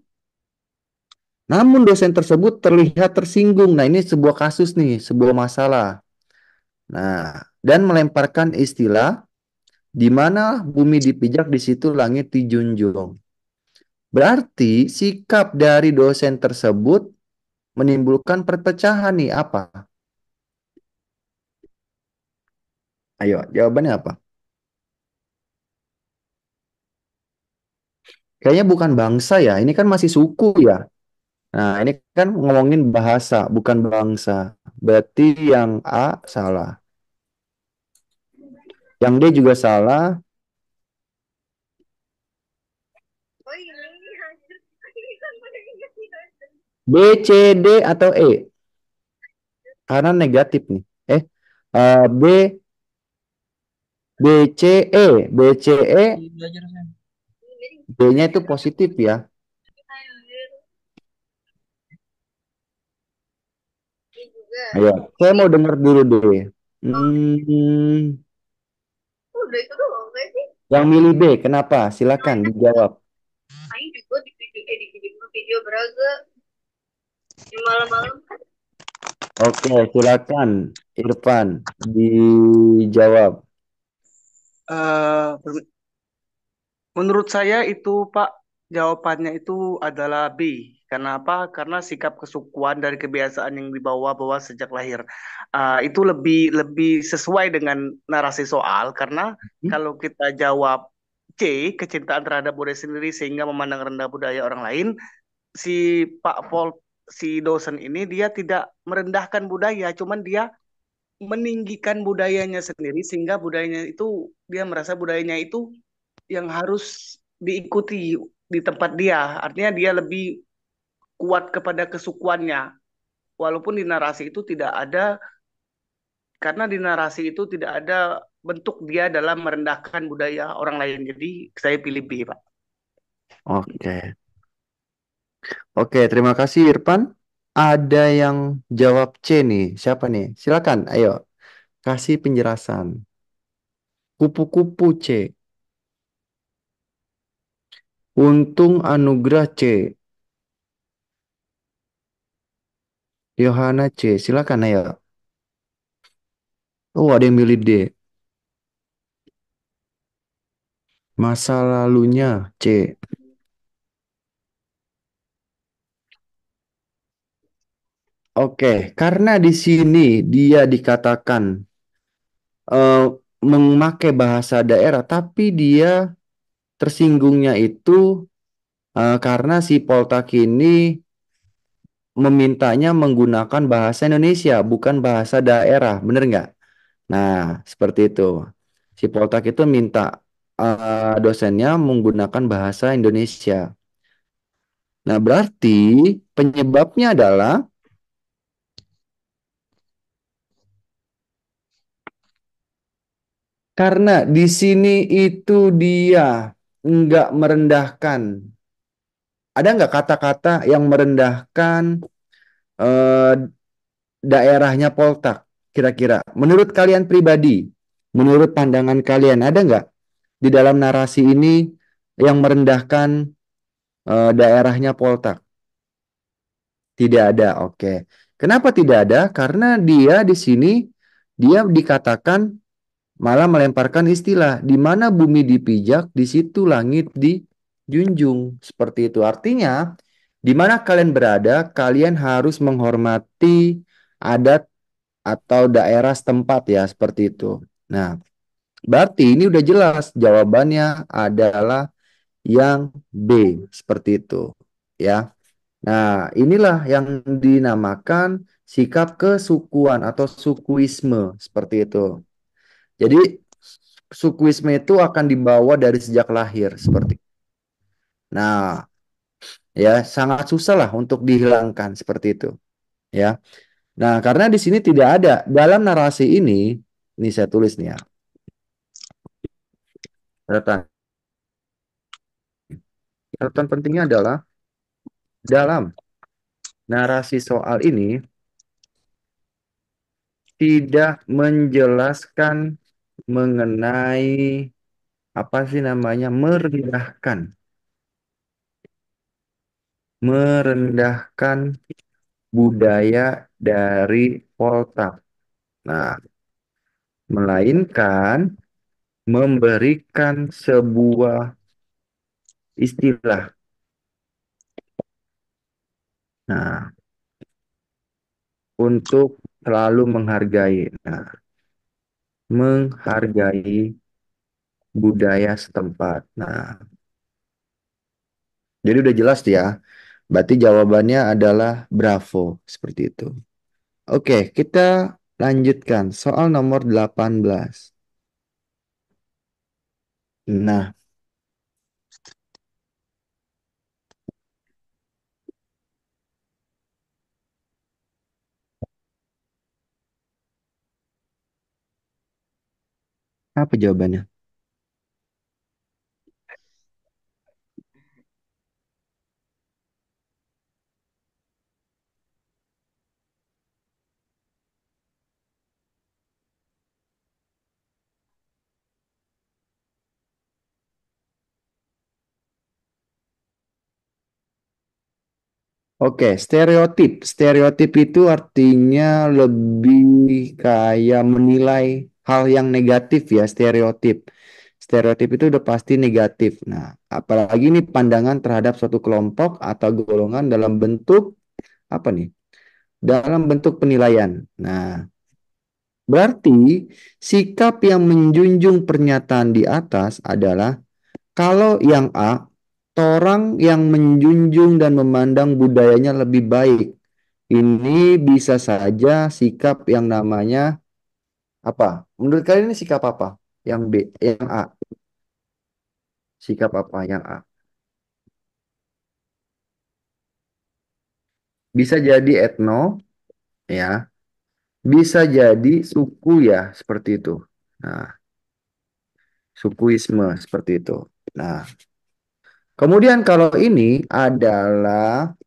namun dosen tersebut terlihat tersinggung. Nah, ini sebuah kasus nih, sebuah masalah. Nah, dan melemparkan istilah di mana bumi dipijak di situ langit dijunjung. Berarti sikap dari dosen tersebut menimbulkan perpecahan nih apa? Ayo, jawabannya apa? Kayaknya bukan bangsa ya. Ini kan masih suku ya. Nah, ini kan ngomongin bahasa, bukan bangsa. Berarti yang A salah. Yang D juga salah. Oh ini anjir. Ini kan pada ingat nih. B, C, D atau E? Karena negatif nih. B, B, C, E. B, C, E. Belajar Sam. D-nya itu positif ya. Anjir. Ini juga. Ayo, saya mau dengar dulu deh. Hmm, Udah itu doang gak sih? yang milih B, kenapa? Silakan dijawab. Aing juga di video Braga di malam-malam kan. Oke, silakan Irfan dijawab. Eh, Menurut saya itu Pak jawabannya itu adalah B. Karena apa? Karena sikap kesukuan dari kebiasaan yang dibawa-bawa sejak lahir. Itu lebih lebih sesuai dengan narasi soal karena Hmm? kalau kita jawab C, kecintaan terhadap budaya sendiri sehingga memandang rendah budaya orang lain, si Pak Pol si dosen ini dia tidak merendahkan budaya, cuman dia meninggikan budayanya sendiri sehingga budayanya itu dia merasa budayanya itu yang harus diikuti di tempat dia. Artinya dia lebih kuat kepada kesukuannya. Walaupun di narasi itu tidak ada, karena di narasi itu tidak ada bentuk dia dalam merendahkan budaya orang lain. Jadi saya pilih B, Pak. Oke. Oke, terima kasih Irfan. Ada yang jawab C nih. Siapa nih? Silakan, ayo kasih penjelasan. Kupu-kupu C. Untung Anugrah C. Yohana C. Silakan, ayo. Oh, ada yang milih D. Masa lalunya C. Oke, karena di sini dia dikatakan eh, memakai bahasa daerah, tapi dia tersinggungnya itu karena si Poltak ini memintanya menggunakan bahasa Indonesia, bukan bahasa daerah, bener nggak? Nah, seperti itu. Si Poltak itu minta dosennya menggunakan bahasa Indonesia. Nah, berarti penyebabnya adalah karena di sini itu dia nggak merendahkan. Ada nggak kata-kata yang merendahkan eh, daerahnya Poltak? Kira-kira, menurut kalian pribadi, menurut pandangan kalian, ada nggak di dalam narasi ini yang merendahkan daerahnya Poltak? Tidak ada, oke. Kenapa tidak ada? Karena dia di sini, dia dikatakan malah melemparkan istilah, di mana bumi dipijak, di situ langit dijunjung. Seperti itu. Artinya, di mana kalian berada, kalian harus menghormati adat atau daerah setempat ya, seperti itu. Nah, berarti ini udah jelas jawabannya adalah yang B, seperti itu. Ya. Nah, inilah yang dinamakan sikap kesukuan atau sukuisme, seperti itu. Jadi, sukuisme itu akan dibawa dari sejak lahir, seperti itu. Nah, ya sangat susah lah untuk dihilangkan seperti itu. Ya. Nah, karena di sini tidak ada dalam narasi ini saya tulis nih ya. Catatan. Catatan pentingnya adalah dalam narasi soal ini tidak menjelaskan mengenai apa sih namanya merendahkan budaya dari Poltak. Nah, melainkan memberikan sebuah istilah. Nah, untuk selalu menghargai. Nah, menghargai budaya setempat. Nah, jadi udah jelas ya. Berarti jawabannya adalah Bravo, seperti itu. Oke, kita lanjutkan soal nomor 18. Nah, apa jawabannya? Oke, stereotip. Stereotip itu artinya lebih kayak menilai hal yang negatif ya, stereotip. Stereotip itu udah pasti negatif. Nah, apalagi ini pandangan terhadap suatu kelompok atau golongan dalam bentuk apa nih? Dalam bentuk penilaian. Nah, berarti sikap yang menjunjung pernyataan di atas adalah kalau yang A, orang yang menjunjung dan memandang budayanya lebih baik. Ini bisa saja sikap yang namanya apa? Menurut kalian ini sikap apa? Yang B, yang A. Sikap apa yang A? Bisa jadi etno, ya. Bisa jadi suku ya, seperti itu. Nah, sukuisme seperti itu. Nah, kemudian kalau ini adalah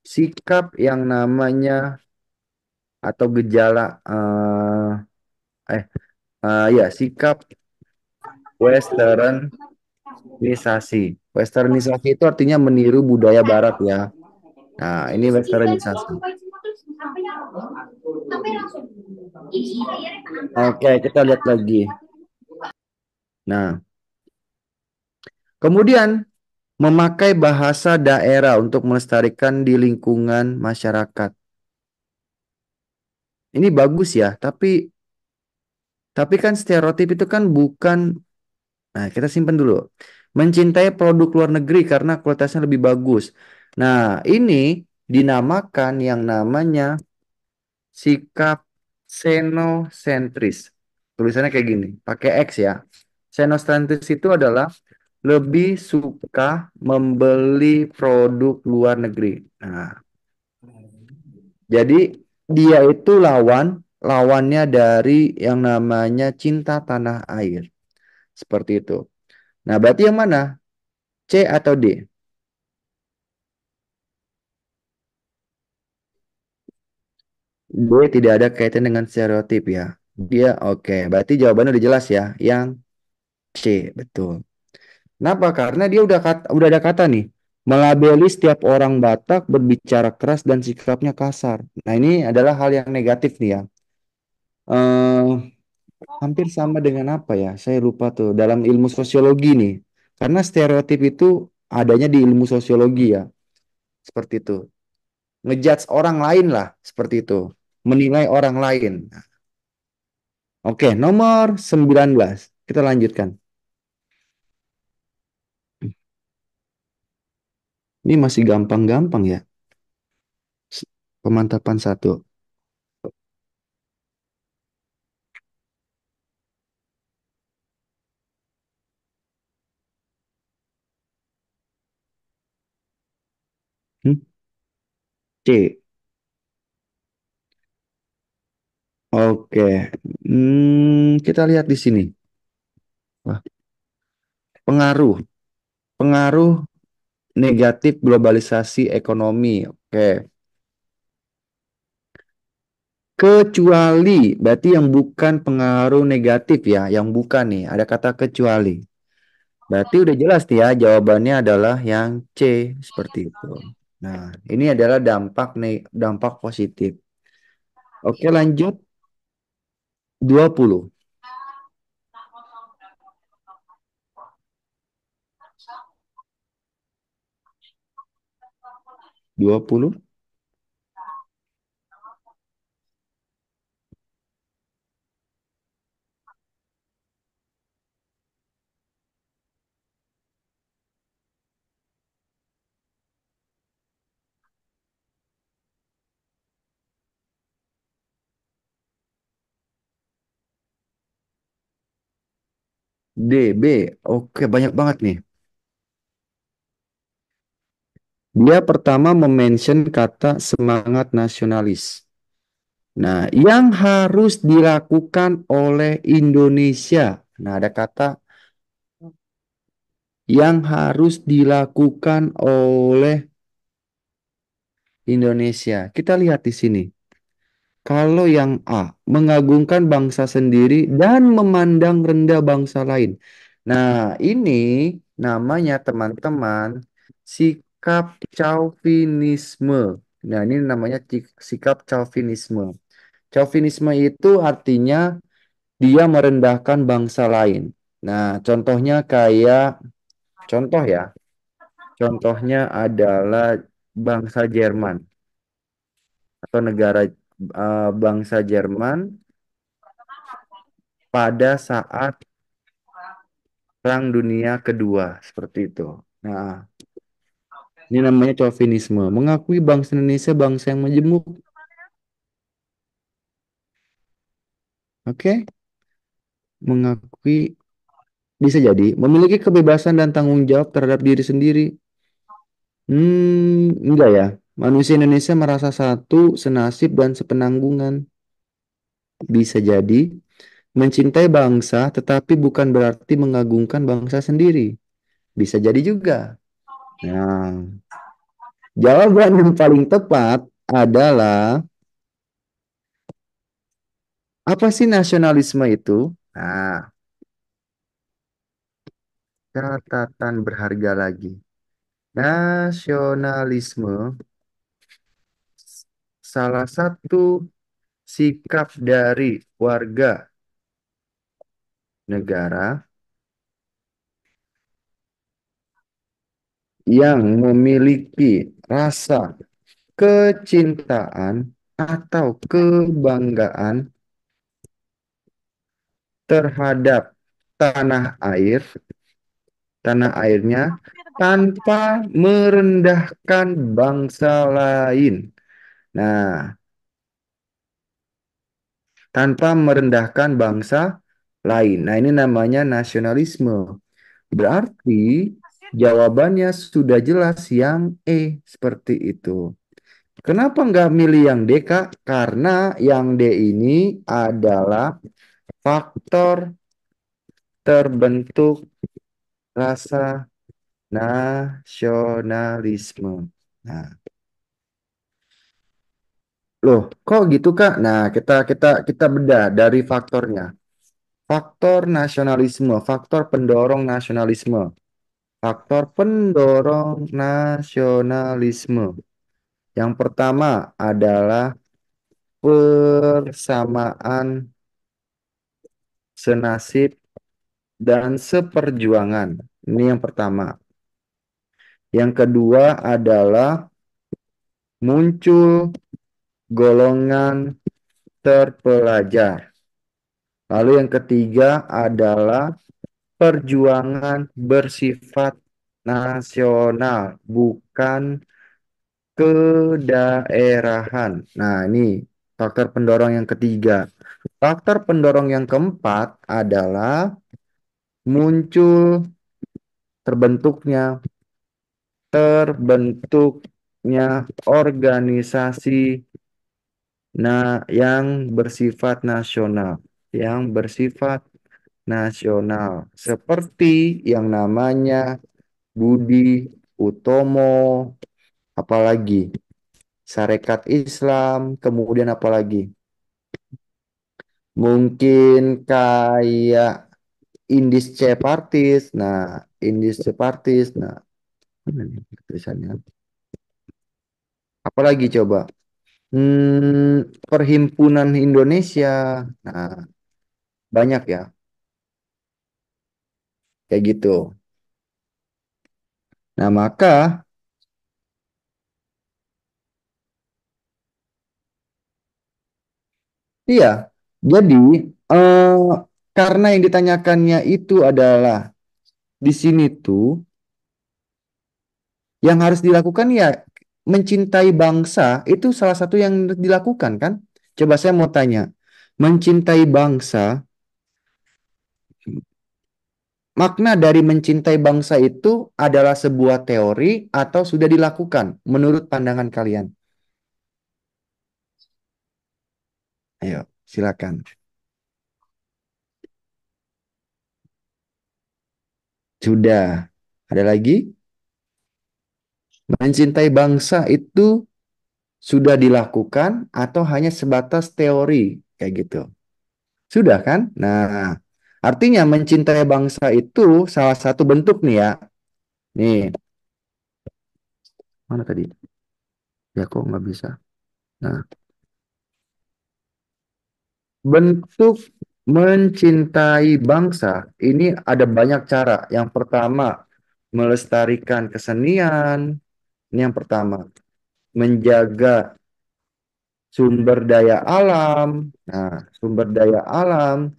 sikap yang namanya atau gejala ya sikap westernisasi. Westernisasi itu artinya meniru budaya barat ya. Nah, ini westernisasi. Oke, kita lihat lagi. Nah, kemudian memakai bahasa daerah untuk melestarikan di lingkungan masyarakat. Ini bagus ya, tapi kan stereotip itu kan bukan. Nah, kita simpan dulu. Mencintai produk luar negeri karena kualitasnya lebih bagus. Nah, ini dinamakan yang namanya sikap xenocentris. Tulisannya kayak gini, pakai X ya. Xenocentris itu adalah lebih suka membeli produk luar negeri. Nah, jadi dia itu lawannya dari yang namanya cinta tanah air. Seperti itu. Nah, berarti yang mana? C atau D? D tidak ada kaitan dengan stereotip ya. Dia oke. Berarti jawabannya udah jelas ya. Yang C, betul. Kenapa? Karena dia udah ada kata nih. Melabeli setiap orang Batak berbicara keras dan sikapnya kasar. Nah, ini adalah hal yang negatif nih ya. Eh, hampir sama dengan apa ya? Saya lupa tuh. Dalam ilmu sosiologi nih. Karena stereotip itu adanya di ilmu sosiologi ya. Seperti itu. Ngejudge orang lain lah. Seperti itu. Menilai orang lain. Oke, nomor 19. Kita lanjutkan. Ini masih gampang-gampang ya. Pemantapan satu. Hmm? C. Oke. Kita lihat di sini. Wah, pengaruh. Pengaruh negatif globalisasi ekonomi. Oke. Kecuali, berarti yang bukan pengaruh negatif ya. Yang bukan nih. Ada kata kecuali. Berarti udah jelas nih ya. Jawabannya adalah yang C. Seperti itu. Nah, ini adalah dampak positif. Oke, lanjut. 20. 20. DB. Oke, banyak banget nih. Dia pertama mention kata semangat nasionalis. Nah, yang harus dilakukan oleh Indonesia. Nah, ada kata yang harus dilakukan oleh Indonesia. Kita lihat di sini. Kalau yang A, mengagungkan bangsa sendiri dan memandang rendah bangsa lain. Nah, ini namanya teman-teman sikap chauvinisme. Nah, ini namanya sikap chauvinisme. Chauvinisme itu artinya dia merendahkan bangsa lain. Nah, contohnya kayak, contoh ya, contohnya adalah bangsa Jerman atau negara bangsa Jerman pada saat Perang Dunia Kedua, seperti itu. Nah, ini namanya chauvinisme, mengakui bangsa Indonesia bangsa yang majemuk. Oke, mengakui bisa jadi memiliki kebebasan dan tanggung jawab terhadap diri sendiri. Enggak ya. Manusia Indonesia merasa satu, senasib dan sepenanggungan. Bisa jadi mencintai bangsa tetapi bukan berarti mengagungkan bangsa sendiri. Bisa jadi juga. Nah, jawaban yang paling tepat adalah apa sih nasionalisme itu? Nah, catatan berharga lagi. Nasionalisme salah satu sikap dari warga negara yang memiliki rasa kecintaan atau kebanggaan terhadap tanah air, tanah airnya tanpa merendahkan bangsa lain. Nah, tanpa merendahkan bangsa lain. Nah, ini namanya nasionalisme. Berarti jawabannya sudah jelas yang E seperti itu. Kenapa nggak milih yang D, Kak? Karena yang D ini adalah faktor terbentuk rasa nasionalisme. Nah, loh, kok gitu, Kak? Nah, kita bedah dari faktornya. Faktor nasionalisme, faktor pendorong nasionalisme, faktor pendorong nasionalisme. Yang pertama adalah persamaan senasib dan seperjuangan. Ini yang pertama. Yang kedua adalah muncul golongan terpelajar. Lalu yang ketiga adalah perjuangan bersifat nasional, bukan kedaerahan. Nah, ini faktor pendorong yang ketiga. Faktor pendorong yang keempat adalah muncul terbentuknya terbentuknya organisasi yang bersifat nasional, yang bersifat nasional seperti yang namanya Budi Utomo, apalagi Sarekat Islam, kemudian apalagi mungkin kayak Indische Partis. Nah, Indische Partis. Nah, mana nih tulisannya? Apalagi coba? Perhimpunan Indonesia. Nah, banyak ya, kayak gitu. Nah, maka iya, jadi eh, karena yang ditanyakannya itu adalah di sini tuh yang harus dilakukan ya mencintai bangsa itu salah satu yang dilakukan kan? Coba saya mau tanya, mencintai bangsa makna dari mencintai bangsa itu adalah sebuah teori atau sudah dilakukan menurut pandangan kalian? Ayo, silakan. Sudah. Ada lagi? Mencintai bangsa itu sudah dilakukan atau hanya sebatas teori kayak gitu. Sudah kan? Nah, artinya mencintai bangsa itu salah satu bentuk nih ya. Nih, mana tadi? Ya kok nggak bisa. Nah, bentuk mencintai bangsa ini ada banyak cara. Yang pertama, melestarikan kesenian. Ini yang pertama. Menjaga sumber daya alam. Nah, sumber daya alam.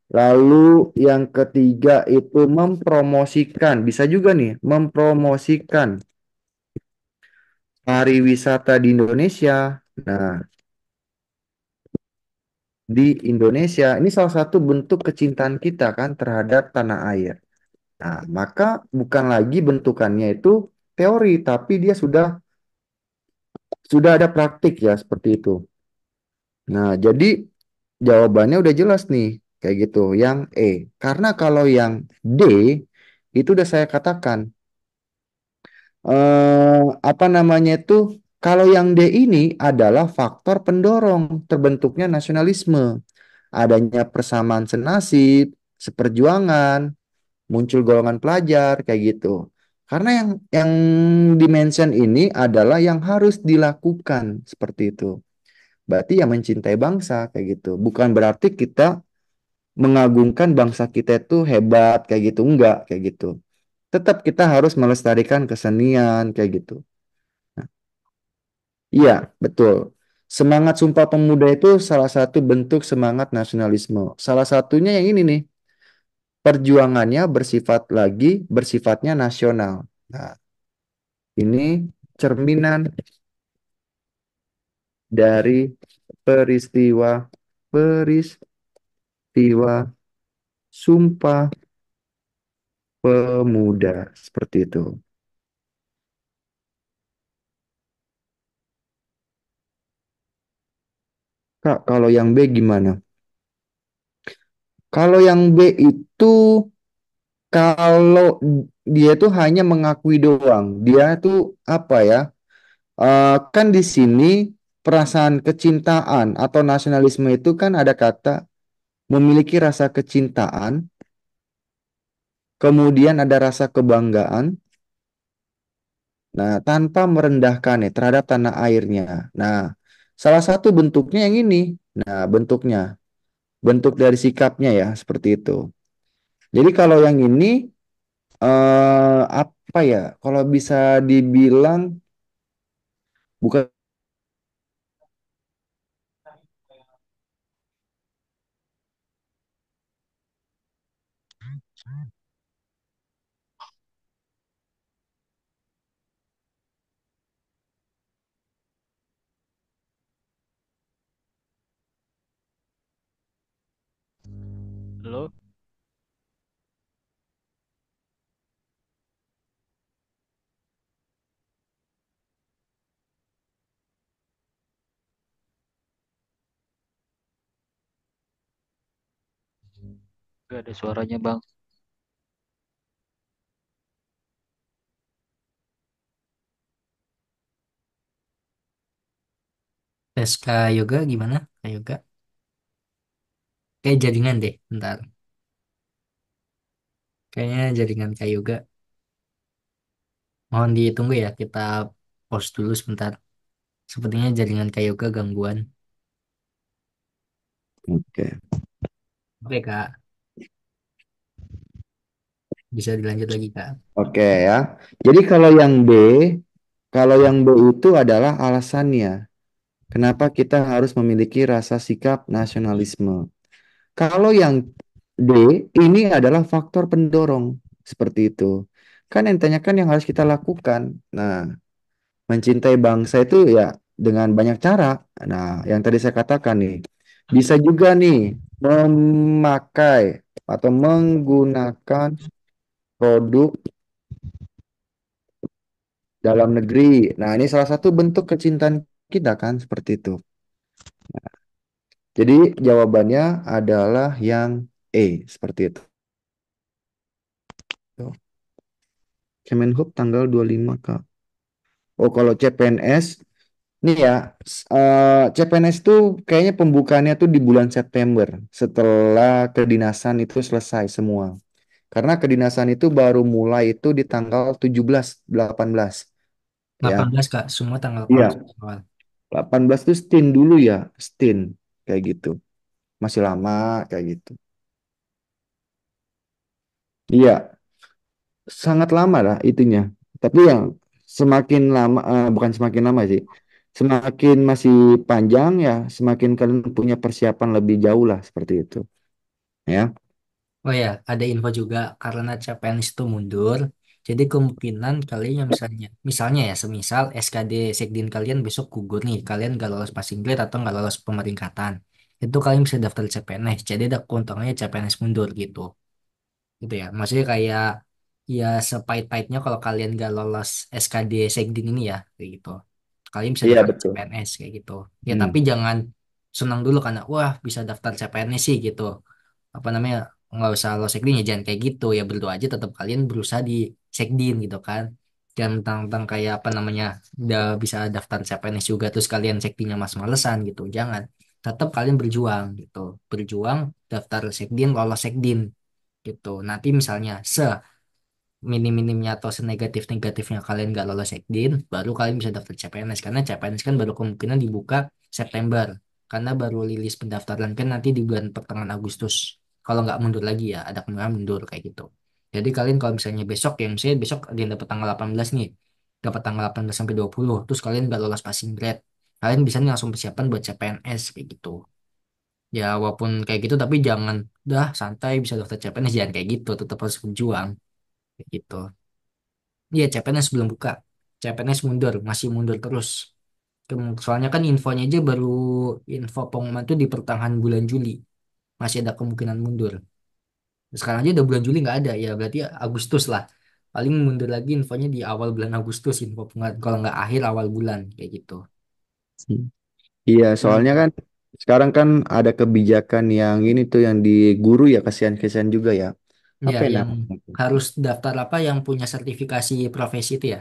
Lalu yang ketiga itu mempromosikan, bisa juga nih, mempromosikan pariwisata di Indonesia. Nah, di Indonesia ini salah satu bentuk kecintaan kita kan terhadap tanah air. Nah, maka bukan lagi bentukannya itu teori, tapi dia sudah ada praktik ya seperti itu. Nah, jadi jawabannya udah jelas nih, kayak gitu. Yang E. Karena kalau yang D itu udah saya katakan apa namanya itu kalau yang D ini adalah faktor pendorong terbentuknya nasionalisme, adanya persamaan senasib, seperjuangan, muncul golongan pelajar kayak gitu. Karena yang dimention ini adalah yang harus dilakukan seperti itu. Berarti ya mencintai bangsa kayak gitu. Bukan berarti kita mengagungkan bangsa kita itu hebat kayak gitu, enggak kayak gitu. Tetap kita harus melestarikan kesenian kayak gitu. Iya, betul. Semangat Sumpah Pemuda itu salah satu bentuk semangat nasionalisme. Salah satunya yang ini nih, perjuangannya bersifatnya nasional. Nah, ini cerminan dari peristiwa Sumpah Pemuda seperti itu. Kak, kalau yang B gimana? Kalau yang B itu kalau dia tuh hanya mengakui doang, dia tuh apa ya? Kan di sini perasaan kecintaan atau nasionalisme itu kan ada kata memiliki rasa kecintaan, kemudian ada rasa kebanggaan, nah tanpa merendahkan ya terhadap tanah airnya. Nah, salah satu bentuknya yang ini. Nah, bentuk dari sikapnya ya seperti itu. Jadi kalau yang ini apa ya? Kalau bisa dibilang bukan. Halo, gak ada suaranya Bang. Tes Kak Yoga gimana? Kak Yoga? Kayak jaringan deh, bentar. Kayaknya jaringan Kak Yoga. Mohon ditunggu ya, kita pause dulu sebentar. Sepertinya jaringan Kak Yoga gangguan. Oke. Oke Kak, bisa dilanjut lagi Kak. Oke ya. Jadi kalau yang B itu adalah alasannya. Kenapa kita harus memiliki rasa sikap nasionalisme? Kalau yang D ini adalah faktor pendorong seperti itu. Kan yang tanyakan yang harus kita lakukan. Nah, mencintai bangsa itu ya dengan banyak cara. Nah, yang tadi saya katakan nih, bisa juga nih memakai atau menggunakan produk dalam negeri. Nah, ini salah satu bentuk kecintaan kita kan seperti itu. Jadi jawabannya adalah yang E, seperti itu. Kemenhub tanggal 25 Kak. Oh, kalau CPNS, nih ya, CPNS itu kayaknya pembukaannya tuh di bulan September, setelah kedinasan itu selesai semua. Karena kedinasan itu baru mulai itu di tanggal 17, 18, ya. 18 Kak, semua tanggal Iya, awal. 18 tuh stint dulu ya, stint kayak gitu. Masih lama kayak gitu. Iya, sangat lama lah itunya. Tapi yang semakin lama, bukan semakin lama sih, semakin masih panjang ya, semakin kalian punya persiapan lebih jauh lah seperti itu. Ya, Oh ya, ada info juga karena CPNS itu mundur. Jadi kemungkinan kalian yang misalnya ya, semisal SKD Sekdin kalian besok gugur nih, kalian gak lolos passing grade atau gak lolos pemeringkatan. Itu kalian bisa daftar CPNS. Jadi ada keuntungannya CPNS mundur gitu. Gitu ya. Maksudnya kayak ya sepait-paitnya kalau kalian gak lolos SKD Sekdin ini ya, kayak gitu. Kalian bisa iya daftar betul. CPNS kayak gitu. Ya Hmm. tapi jangan senang dulu karena wah bisa daftar CPNS sih gitu, apa namanya, nggak usah lo sekdin ya jangan kayak gitu ya, berdoa aja tetap kalian berusaha di sekdin gitu kan, jangan tentang kayak apa namanya udah bisa daftar CPNS juga terus kalian sekdinnya mas-malesan gitu, jangan, tetap kalian berjuang gitu, berjuang daftar sekdin lolos sekdin gitu, nanti misalnya minim-minimnya atau senegatif-negatifnya kalian nggak lolos Ekdin, baru kalian bisa daftar CPNS. Karena CPNS kan baru kemungkinan dibuka September. Karena baru rilis pendaftaran kan nanti di bulan pertengahan Agustus. Kalau nggak mundur lagi ya, ada kemungkinan mundur kayak gitu. Jadi kalian kalau misalnya besok ya, misalnya besok ada yang dapat tanggal 18 nih, dapat tanggal 18 sampai 20, terus kalian nggak lolos passing grade, kalian bisa nih langsung persiapan buat CPNS kayak gitu. Ya walaupun kayak gitu, tapi jangan dah santai bisa daftar CPNS, jangan kayak gitu, tetap harus berjuang kayak gitu. Iya, CPNS belum buka. CPNS mundur, masih mundur terus. Soalnya kan infonya aja baru info pengumuman tuh di pertengahan bulan Juli. Masih ada kemungkinan mundur. Sekarang aja udah bulan Juli nggak ada, ya berarti Agustus lah. Paling mundur lagi infonya di awal bulan Agustus info pengumuman. Kalau nggak akhir awal bulan kayak gitu. Iya, soalnya Hmm. kan sekarang kan ada kebijakan yang ini tuh yang di guru ya, kasihan-kasihan juga ya. Ya, Apa ya yang namanya? harus daftar apa yang punya sertifikasi profesi itu ya.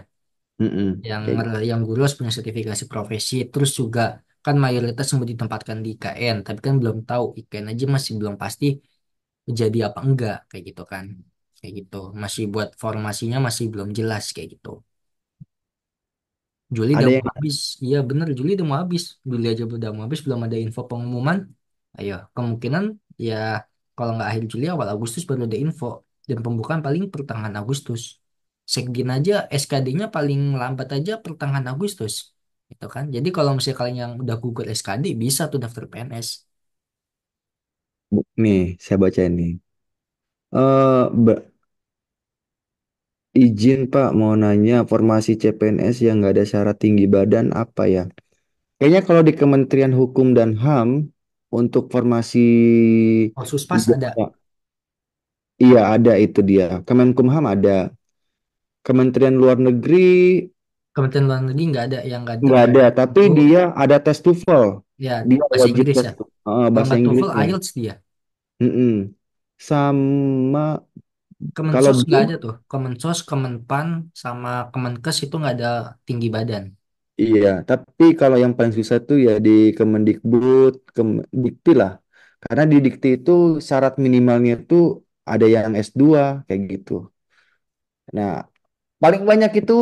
Mm-mm, kayak gitu. Yang guru harus punya sertifikasi profesi, terus juga kan mayoritas semua ditempatkan di IKN, tapi kan belum tahu IKN aja masih belum pasti jadi apa enggak kayak gitu kan, kayak gitu masih buat formasinya masih belum jelas kayak gitu. Juli udah Ada mau yang habis, iya bener Juli udah mau habis, Juli aja udah mau habis belum ada info pengumuman. Ayo kemungkinan ya kalau nggak akhir Juli awal Agustus baru ada info, dan pembukaan paling pertengahan Agustus. Sekdin aja SKD-nya paling lambat aja pertengahan Agustus gitu kan, jadi kalau misalnya kalian yang udah gugur SKD bisa tuh daftar PNS. nih saya baca ini. Izin Pak, mau nanya formasi CPNS yang nggak ada syarat tinggi badan apa ya? Kayaknya kalau di Kementerian Hukum dan HAM untuk formasi Pas ada. ijazah, iya ada itu dia. Kemenkumham ada. Kementerian Luar Negeri Kementerian Luar Negeri nggak ada yang nggak nggak ada, tapi itu. dia ada tes TOEFL. Ya, Dia bahasa wajib Inggris tes ya. Kalau bahasa nggak TOEFL, Inggrisnya. IELTS dia. Mm-mm. Sama kalau Kemensos nggak belum, ada tuh. Kemensos, Kemenpan, sama Kemenkes itu nggak ada tinggi badan. iya. Tapi kalau yang paling susah tuh ya di Kemendikbud, Kemdikti lah. Karena di Dikti itu syarat minimalnya tuh ada yang S2 kayak gitu. Nah, paling banyak itu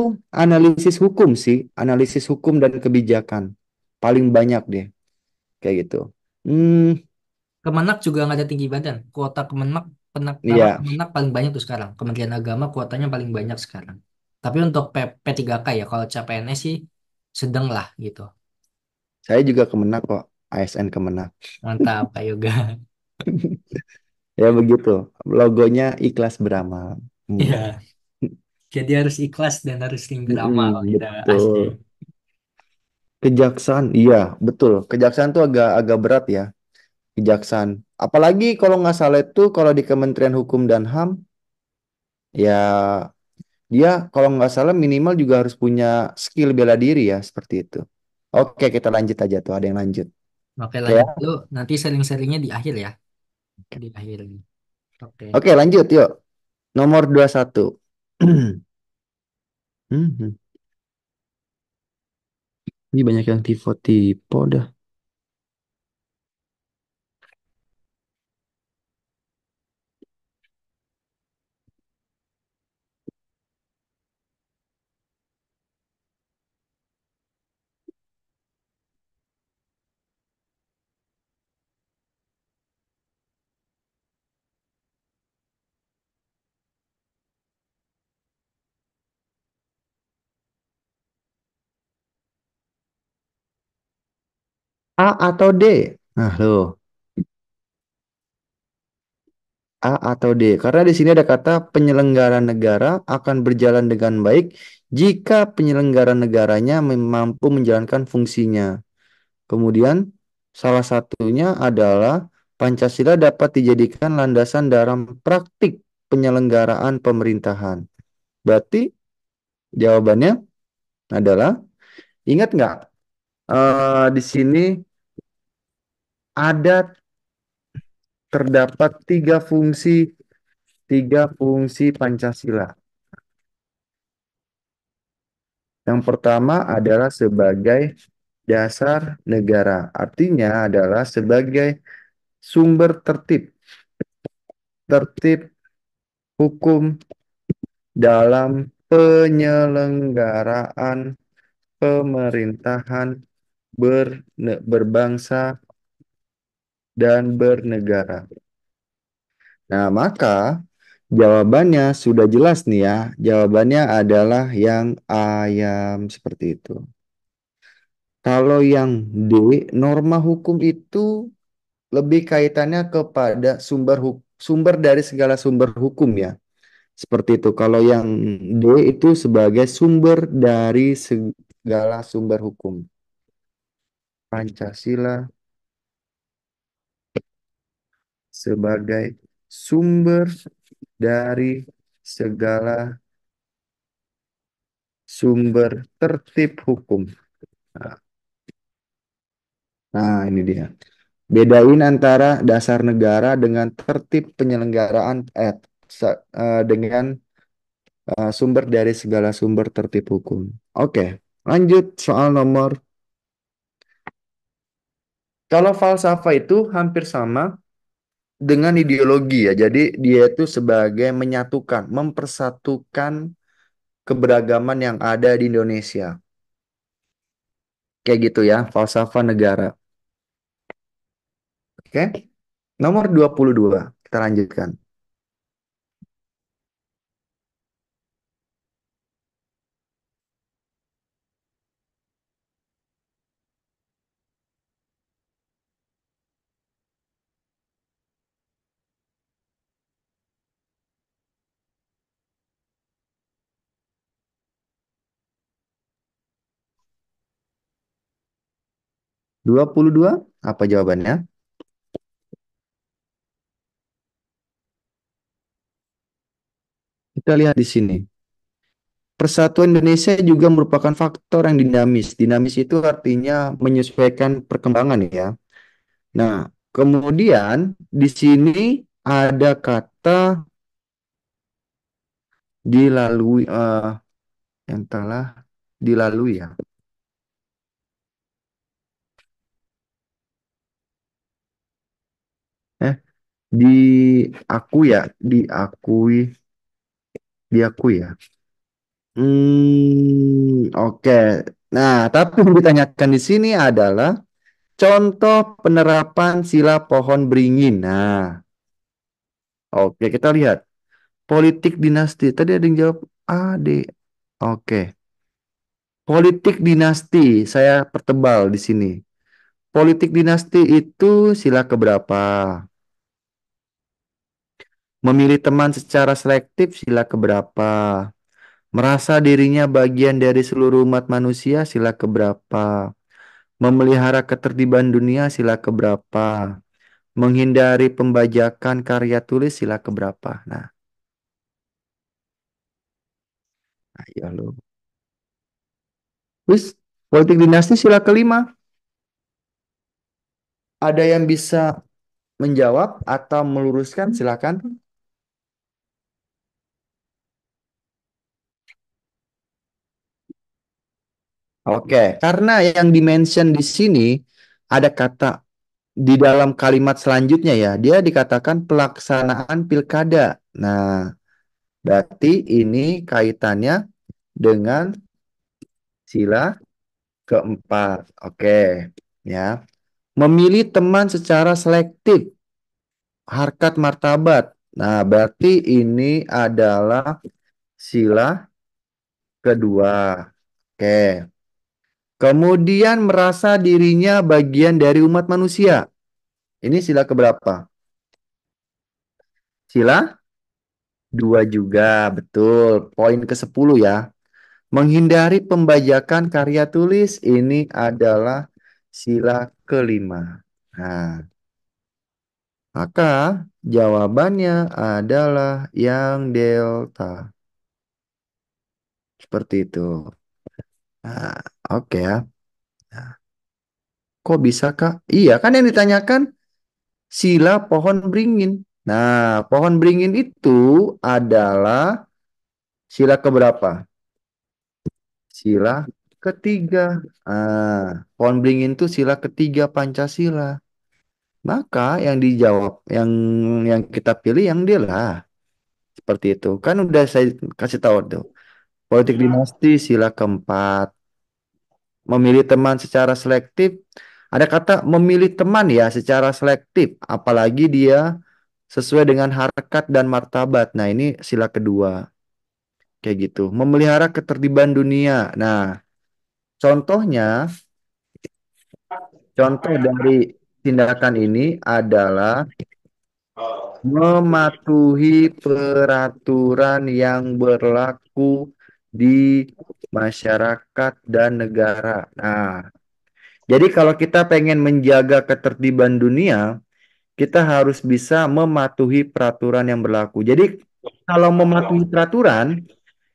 analisis hukum sih, analisis hukum dan kebijakan. Paling banyak deh kayak gitu. Hmm, Kemenak juga nggak ada tinggi badan. Kuota Kemenak, apa iya, Kemenak paling banyak tuh sekarang. Kementerian Agama kuotanya paling banyak sekarang. Tapi untuk P3K ya, kalau CPNS sih sedang lah gitu. saya juga Kemenak kok, ASN Kemenak. Mantap, Kak Yoga. Ya begitu, logonya ikhlas beramal. Hmm. Iya, jadi harus ikhlas dan harus sering beramal Mm-mm, gitu. Asli. betul. Kejaksaan, iya betul. Kejaksaan tuh agak agak berat ya, kejaksaan. Apalagi kalau nggak salah itu kalau di Kementerian Hukum dan HAM Ya, dia kalau nggak salah minimal juga harus punya skill bela diri ya, seperti itu. Oke, kita lanjut aja tuh. Ada yang lanjut. Oke, Oke ya. lanjut dulu. Nanti sharing-sharingnya di akhir ya. Di akhir ini. Oke. Oke, lanjut yuk. Nomor 21. Hmm, Ini banyak yang tipe-tipe dah. A atau D? Nah, loh. A atau D? Karena di sini ada kata penyelenggara negara akan berjalan dengan baik jika penyelenggara negaranya mampu menjalankan fungsinya. Kemudian salah satunya adalah Pancasila dapat dijadikan landasan dalam praktik penyelenggaraan pemerintahan. Berarti jawabannya adalah, ingat nggak? Di sini ada terdapat tiga fungsi Pancasila. Yang pertama adalah sebagai dasar negara. Artinya adalah sebagai sumber tertib hukum dalam penyelenggaraan pemerintahan berbangsa dan bernegara. Nah, maka jawabannya sudah jelas nih ya. Jawabannya adalah yang ayam seperti itu. Kalau yang D, norma hukum itu lebih kaitannya kepada sumber dari segala sumber hukum ya. Seperti itu. Kalau yang D itu sebagai sumber dari segala sumber hukum. Pancasila sebagai sumber dari segala sumber tertib hukum. Nah, ini dia. Bedain antara dasar negara dengan tertib penyelenggaraan dengan sumber dari segala sumber tertib hukum. Oke, lanjut soal nomor. Kalau falsafah itu hampir sama dengan ideologi ya. Jadi dia itu sebagai menyatukan, mempersatukan keberagaman yang ada di Indonesia. Kayak gitu ya, falsafah negara. Oke. Nomor 22 kita lanjutkan. Dua puluh dua, apa jawabannya? Kita lihat di sini. Persatuan Indonesia juga merupakan faktor yang dinamis. Dinamis itu artinya menyesuaikan perkembangan ya. Nah, kemudian di sini ada kata dilalui yang telah dilalui ya. Eh, diakui ya, diakui ya. Oke. Nah, tapi yang ditanyakan di sini adalah contoh penerapan sila pohon beringin. Nah, oke, kita lihat. Politik dinasti. Tadi ada yang jawab A, D. Oke. Politik dinasti. Saya pertebal di sini. Politik dinasti itu sila keberapa? Memilih teman secara selektif sila keberapa? Merasa dirinya bagian dari seluruh umat manusia sila keberapa? Memelihara ketertiban dunia sila keberapa? Menghindari pembajakan karya tulis sila keberapa? Nah, Ayo lo. Wis, politik dinasti sila kelima. Ada yang bisa menjawab atau meluruskan? Silakan. Oke, karena yang dimention di sini ada kata di dalam kalimat selanjutnya ya, dia dikatakan pelaksanaan pilkada. Nah, berarti ini kaitannya dengan sila keempat. Oke, ya. Memilih teman secara selektif, harkat martabat. Nah, berarti ini adalah sila kedua. Oke. Kemudian merasa dirinya bagian dari umat manusia. Ini sila keberapa? Sila dua juga, betul. Poin ke-10 ya. Menghindari pembajakan karya tulis. Ini adalah sila kelima. Nah, maka jawabannya adalah yang delta. Seperti itu. Nah, oke ya. Nah, kok bisa, Kak? Iya, kan yang ditanyakan sila pohon beringin. Nah, pohon beringin itu adalah sila keberapa? Sila ketiga. Pohon beringin itu sila ketiga Pancasila. Maka yang dijawab, yang kita pilih yang dia lah. Seperti itu. Kan udah saya kasih tahu tuh. Politik dinasti sila keempat. Memilih teman secara selektif. Ada kata memilih teman ya secara selektif. Apalagi dia sesuai dengan harkat dan martabat. Nah, ini sila kedua. Kayak gitu. Memelihara ketertiban dunia. Nah, contohnya, contoh dari tindakan ini adalah mematuhi peraturan yang berlaku di masyarakat dan negara. Nah, jadi kalau kita pengen menjaga ketertiban dunia, kita harus bisa mematuhi peraturan yang berlaku. Jadi kalau mematuhi peraturan,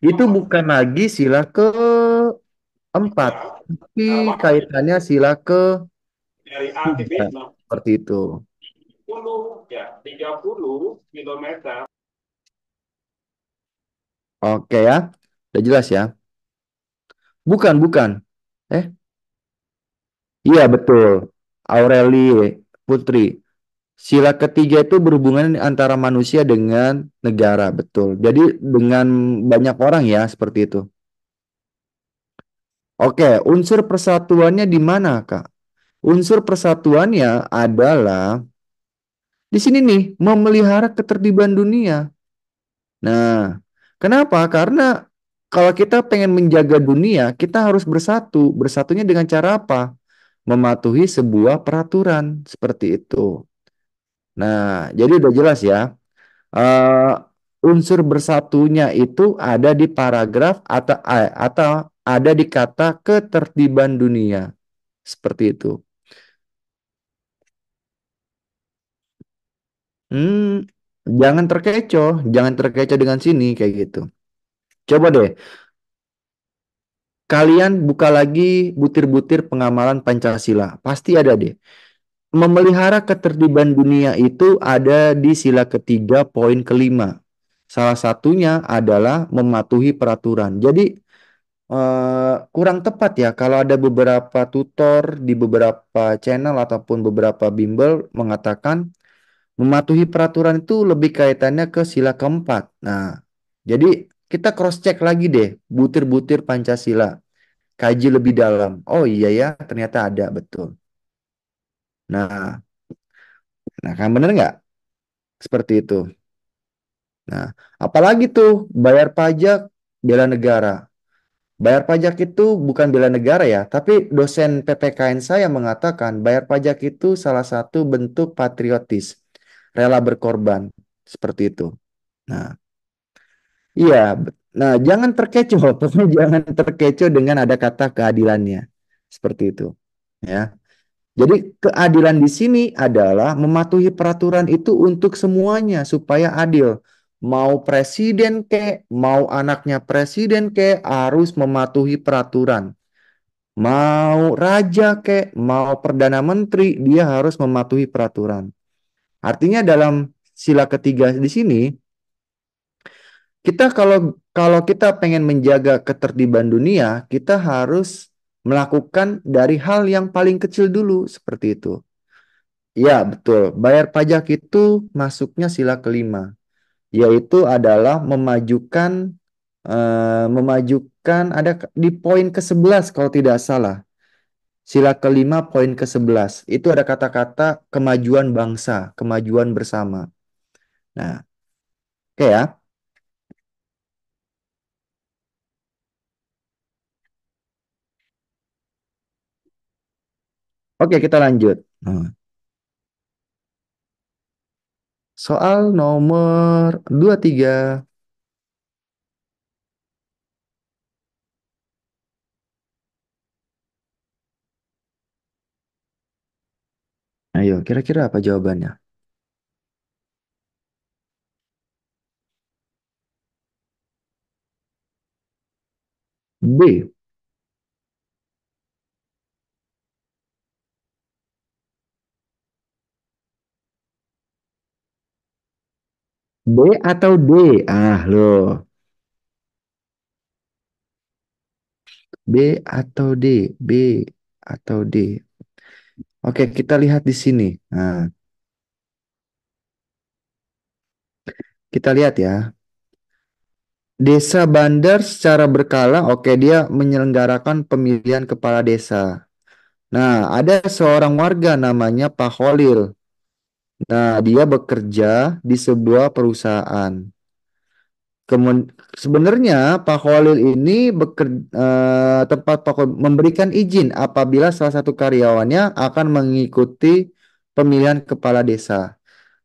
itu bukan lagi sila keempat, tapi kaitannya sila ketiga. Seperti itu. Oke ya, udah jelas ya. Bukan, bukan. Eh, iya betul. Aurelie Putri. Sila ketiga itu berhubungan antara manusia dengan negara, betul. Jadi dengan banyak orang ya, seperti itu. Oke, unsur persatuannya di mana, Kak? Unsur persatuannya adalah di sini nih, memelihara ketertiban dunia. Nah, kenapa? Karena kalau kita pengen menjaga dunia, kita harus bersatu. Bersatunya dengan cara apa? Mematuhi sebuah peraturan seperti itu. Nah, jadi udah jelas ya. eh, Unsur bersatunya itu ada di paragraf atau ada di kata ketertiban dunia. Seperti itu. Hmm, jangan terkecoh dengan sini kayak gitu. Coba deh, kalian buka lagi butir-butir pengamalan Pancasila. Pasti ada deh. Memelihara ketertiban dunia itu ada di sila ketiga poin kelima. Salah satunya adalah mematuhi peraturan. Jadi kurang tepat ya kalau ada beberapa tutor di beberapa channel ataupun beberapa bimbel mengatakan mematuhi peraturan itu lebih kaitannya ke sila keempat. Nah, jadi kita cross check lagi deh butir-butir Pancasila, kaji lebih dalam. Oh iya ya, ternyata ada betul. Nah, nah kan bener nggak? Seperti itu. Nah, apalagi tuh bayar pajak bela negara. Bayar pajak itu bukan bela negara ya, tapi dosen PPKN saya mengatakan bayar pajak itu salah satu bentuk patriotis, rela berkorban, seperti itu. Nah, iya, nah jangan terkecoh, pokoknya jangan terkecoh dengan ada kata keadilannya, seperti itu. Ya, jadi keadilan di sini adalah mematuhi peraturan itu untuk semuanya supaya adil, mau presiden kek, mau anaknya presiden kek, harus mematuhi peraturan. Mau raja kek, mau perdana menteri, dia harus mematuhi peraturan. Artinya dalam sila ketiga di sini, kita kalau kita pengen menjaga ketertiban dunia, kita harus melakukan dari hal yang paling kecil dulu, seperti itu. Ya, betul. Bayar pajak itu masuknya sila kelima, yaitu adalah memajukan ada di poin ke-11 kalau tidak salah. Sila kelima poin ke-11 itu ada kata-kata kemajuan bangsa, kemajuan bersama. Nah, oke ya. Oke, kita lanjut. Soal nomor 23. Ayo, kira-kira apa jawabannya? B. B atau D? Ah, loh. B atau D? B atau D? Oke, kita lihat di sini. Nah, kita lihat ya. Desa Bandar secara berkala, oke, dia menyelenggarakan pemilihan kepala desa. Nah, ada seorang warga namanya Pak Holil. Nah, dia bekerja di sebuah perusahaan. Sebenarnya Pak Holil ini tempat Pak Holil memberikan izin apabila salah satu karyawannya akan mengikuti pemilihan kepala desa.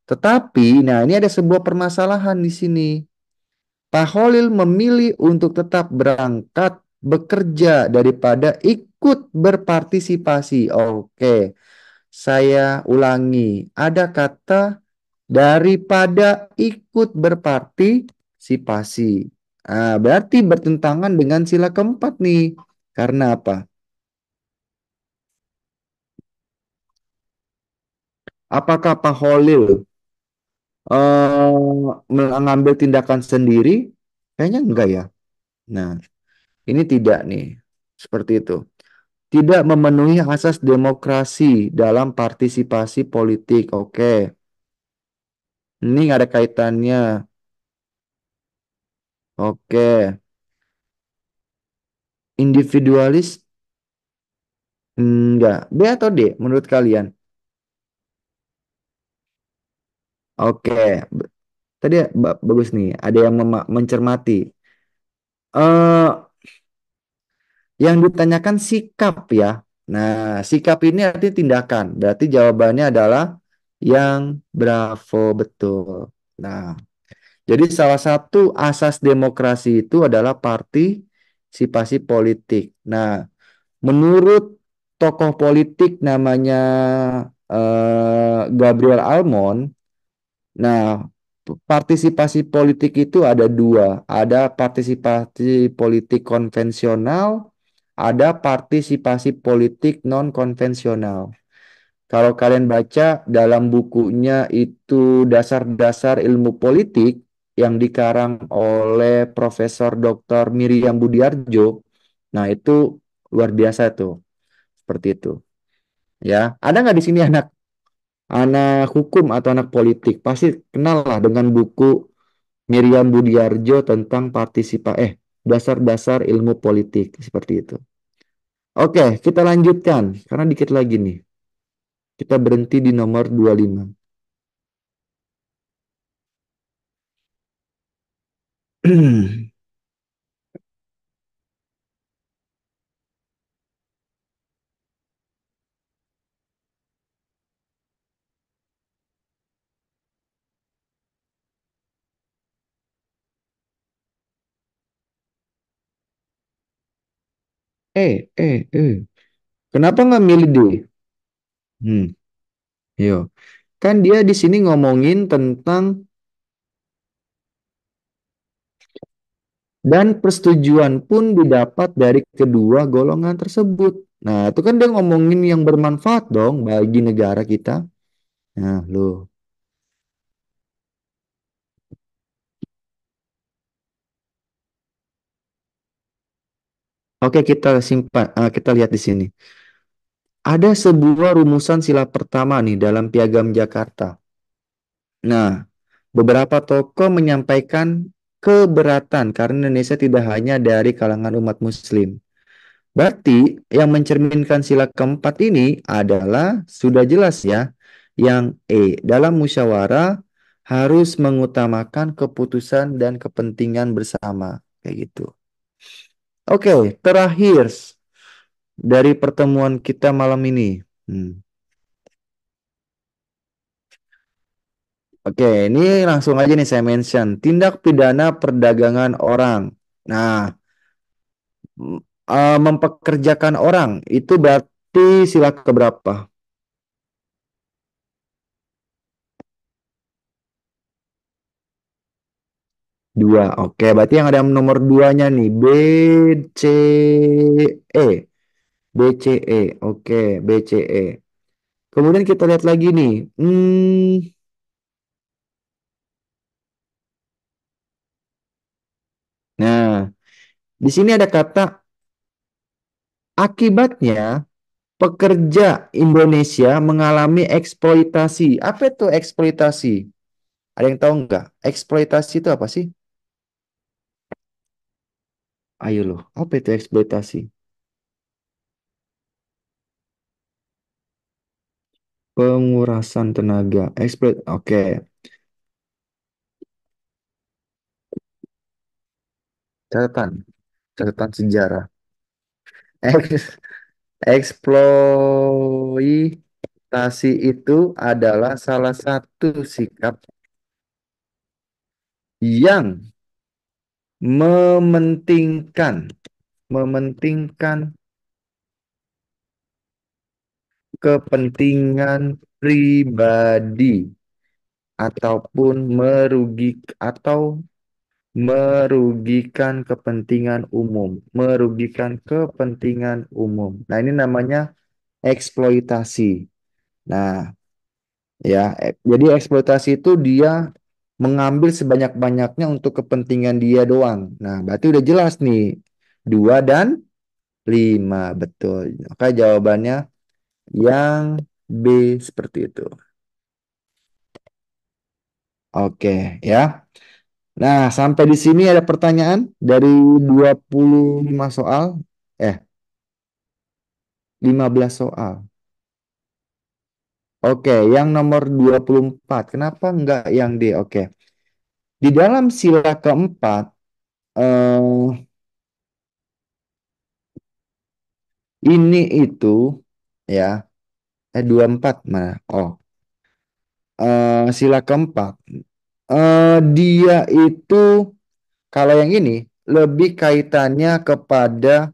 Tetapi, nah ini ada sebuah permasalahan di sini. Pak Holil memilih untuk tetap berangkat bekerja daripada ikut berpartisipasi. Oke, saya ulangi. Ada kata daripada ikut berpartisipasi. Berarti bertentangan dengan sila keempat nih. Karena apa? Apakah Pak Holil mengambil tindakan sendiri? Kayaknya enggak ya. Nah, ini tidak nih. Seperti itu. Tidak memenuhi asas demokrasi dalam partisipasi politik. Oke. Ini nggak ada kaitannya. Oke. Individualis? Enggak. B atau D menurut kalian? Oke. Tadi bagus nih. Ada yang mencermati. Eh, yang ditanyakan sikap ya. Nah, sikap ini artinya tindakan. Berarti jawabannya adalah yang bravo, betul. Nah, jadi salah satu asas demokrasi itu adalah partisipasi politik. Nah, menurut tokoh politik namanya Gabriel Almond, nah partisipasi politik itu ada dua. Ada partisipasi politik konvensional, ada partisipasi politik non konvensional. Kalau kalian baca dalam bukunya itu Dasar-Dasar Ilmu Politik yang dikarang oleh Profesor Dr. Miriam Budiarjo, nah itu luar biasa tuh, seperti itu. Ya, ada nggak di sini anak hukum atau anak politik? Pasti kenal lah dengan buku Miriam Budiarjo tentang dasar-dasar ilmu politik seperti itu. Oke, kita lanjutkan karena dikit lagi nih. Kita berhenti di nomor 25. Kenapa nggak milih D? Hmm, yo. Kan dia di sini ngomongin tentang Dan persetujuan pun didapat dari kedua golongan tersebut. Nah, itu kan dia ngomongin yang bermanfaat dong bagi negara kita. Nah, loh. Oke, kita simpan, kita lihat di sini. Ada sebuah rumusan sila pertama nih dalam Piagam Jakarta. Nah, beberapa tokoh menyampaikan keberatan karena Indonesia tidak hanya dari kalangan umat Muslim. Berarti yang mencerminkan sila keempat ini adalah sudah jelas ya, yang dalam musyawarah harus mengutamakan keputusan dan kepentingan bersama kayak gitu. Oke, terakhir dari pertemuan kita malam ini. Hmm. Oke, ini langsung aja nih saya mention tindak pidana perdagangan orang. Nah, mempekerjakan orang itu berarti sila keberapa? Dua. Oke, berarti yang ada nomor duanya nih B C E. B C E. Oke, B C E. Kemudian kita lihat lagi nih. Nah, di sini ada kata akibatnya pekerja Indonesia mengalami eksploitasi. Apa itu eksploitasi? Ada yang tahu nggak? Eksploitasi itu apa sih? Ayo loh, apa itu eksploitasi? Pengurasan tenaga. Oke, catatan, catatan sejarah. Eks- Eksploitasi itu adalah salah satu sikap yang mementingkan, mementingkan kepentingan pribadi ataupun merugikan kepentingan umum, merugikan kepentingan umum. Nah, ini namanya eksploitasi. Nah, ya, jadi eksploitasi itu dia mengambil sebanyak-banyaknya untuk kepentingan dia doang. Nah, berarti udah jelas nih. 2 dan 5, betul. Maka jawabannya yang B seperti itu. Oke, ya. Nah, sampai di sini ada pertanyaan dari 25 soal. 15 soal. Oke, yang nomor 24. Kenapa enggak yang D? Oke. Di dalam sila keempat, eh, ini itu, ya, 24 mana? Oh, sila keempat. Dia itu, kalau yang ini, lebih kaitannya kepada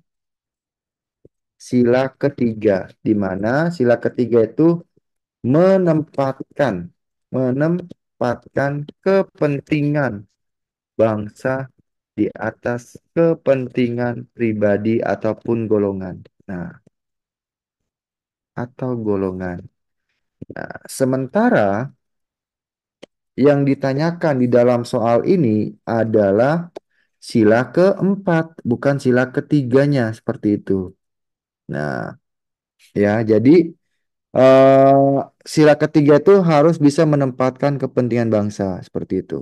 sila ketiga. Di mana sila ketiga itu menempatkan menempatkan kepentingan bangsa di atas kepentingan pribadi ataupun golongan. Nah, atau golongan. Nah, sementara yang ditanyakan di dalam soal ini adalah sila keempat, bukan sila ketiganya seperti itu. Nah, ya, jadi eh, sila ketiga itu harus bisa menempatkan kepentingan bangsa seperti itu.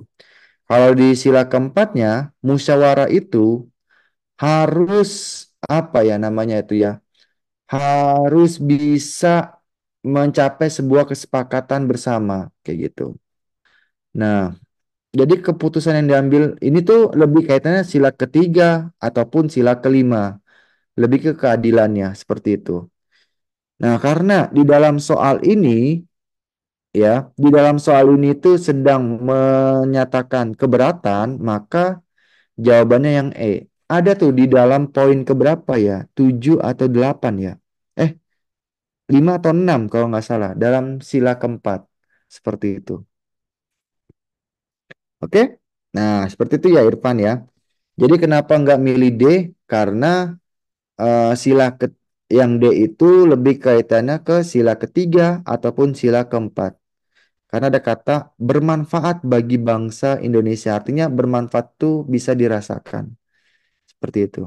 Kalau di sila keempatnya, musyawarah itu harus apa ya namanya itu ya, harus bisa mencapai sebuah kesepakatan bersama kayak gitu. Nah, jadi keputusan yang diambil ini tuh lebih kaitannya sila ketiga ataupun sila kelima, lebih ke keadilannya seperti itu. Nah, karena di dalam soal ini ya, di dalam soal ini itu sedang menyatakan keberatan, maka jawabannya yang E. Ada tuh di dalam poin keberapa ya? 7 atau 8 ya? Eh, 5 atau 6 kalau nggak salah. Dalam sila keempat. Seperti itu. Oke? Nah, seperti itu ya Irfan ya. Jadi kenapa nggak milih D? Karena sila yang D itu lebih kaitannya ke sila ketiga ataupun sila keempat. Karena ada kata bermanfaat bagi bangsa Indonesia. Artinya bermanfaat tuh bisa dirasakan. Seperti itu.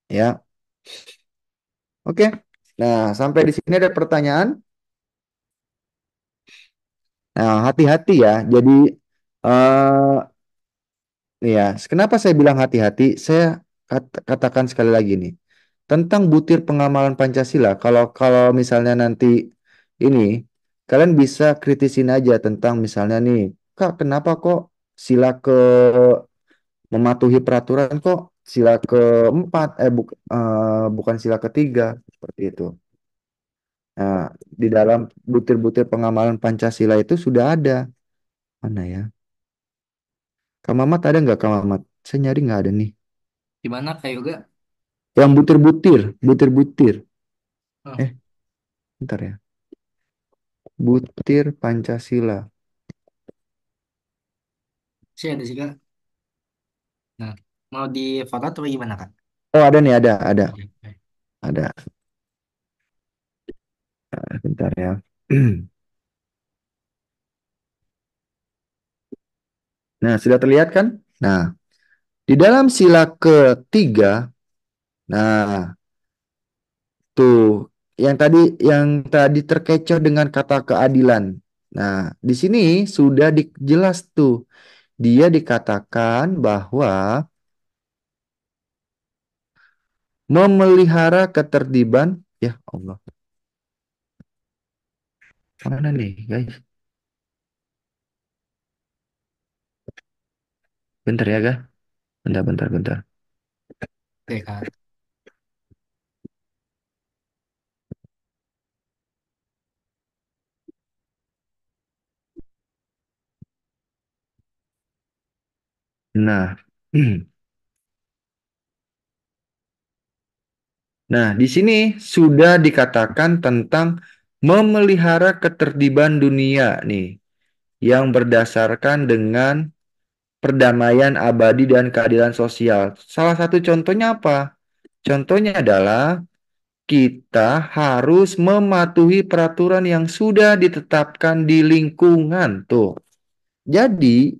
Ya. Oke. Nah, sampai di sini ada pertanyaan. Nah, hati-hati ya. Jadi, eh ya, kenapa saya bilang hati-hati? Saya katakan sekali lagi nih. Tentang butir pengamalan Pancasila. Kalau kalau misalnya nanti ini, kalian bisa kritisin aja tentang misalnya nih, Kak, kenapa kok sila ke mematuhi peraturan kok sila keempat, bukan sila ketiga, seperti itu. Nah, di dalam butir-butir pengamalan Pancasila itu sudah ada. Mana ya? Kak Mamat ada nggak Kak Mamat? Saya nyari nggak ada nih. Gimana Kak Yoga? Yang butir-butir, butir-butir. Oh, Eh, bentar ya. Butir Pancasila. sih ada sih Kak. Nah, mau di foto atau gimana Kak? Oh, ada nih, ada, Oke, oke. ada. Bentar ya. Nah, sudah terlihat kan? Nah, di dalam sila ketiga, nah, tuh yang tadi terkecoh dengan kata keadilan. Nah, di sini sudah jelas tuh. Dia dikatakan bahwa memelihara ketertiban, ya Allah. Mana nih, guys? Bentar ya, guys. Bentar, bentar, bentar. Oke Kak. Nah, nah, di sini sudah dikatakan tentang memelihara ketertiban dunia nih, yang berdasarkan dengan perdamaian abadi dan keadilan sosial. Salah satu contohnya apa? Contohnya adalah kita harus mematuhi peraturan yang sudah ditetapkan di lingkungan tuh. Jadi,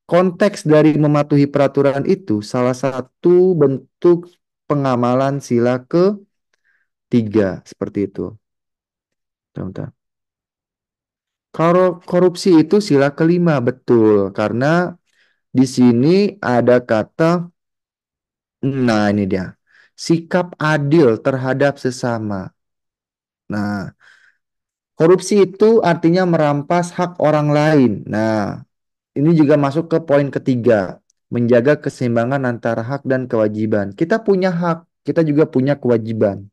konteks dari mematuhi peraturan itu salah satu bentuk pengamalan sila ketiga seperti itu. Bentar. Kalau korupsi itu sila kelima betul karena di sini ada kata, nah ini dia, sikap adil terhadap sesama. Nah, korupsi itu artinya merampas hak orang lain. Nah, ini juga masuk ke poin ketiga, menjaga keseimbangan antara hak dan kewajiban. Kita punya hak, kita juga punya kewajiban.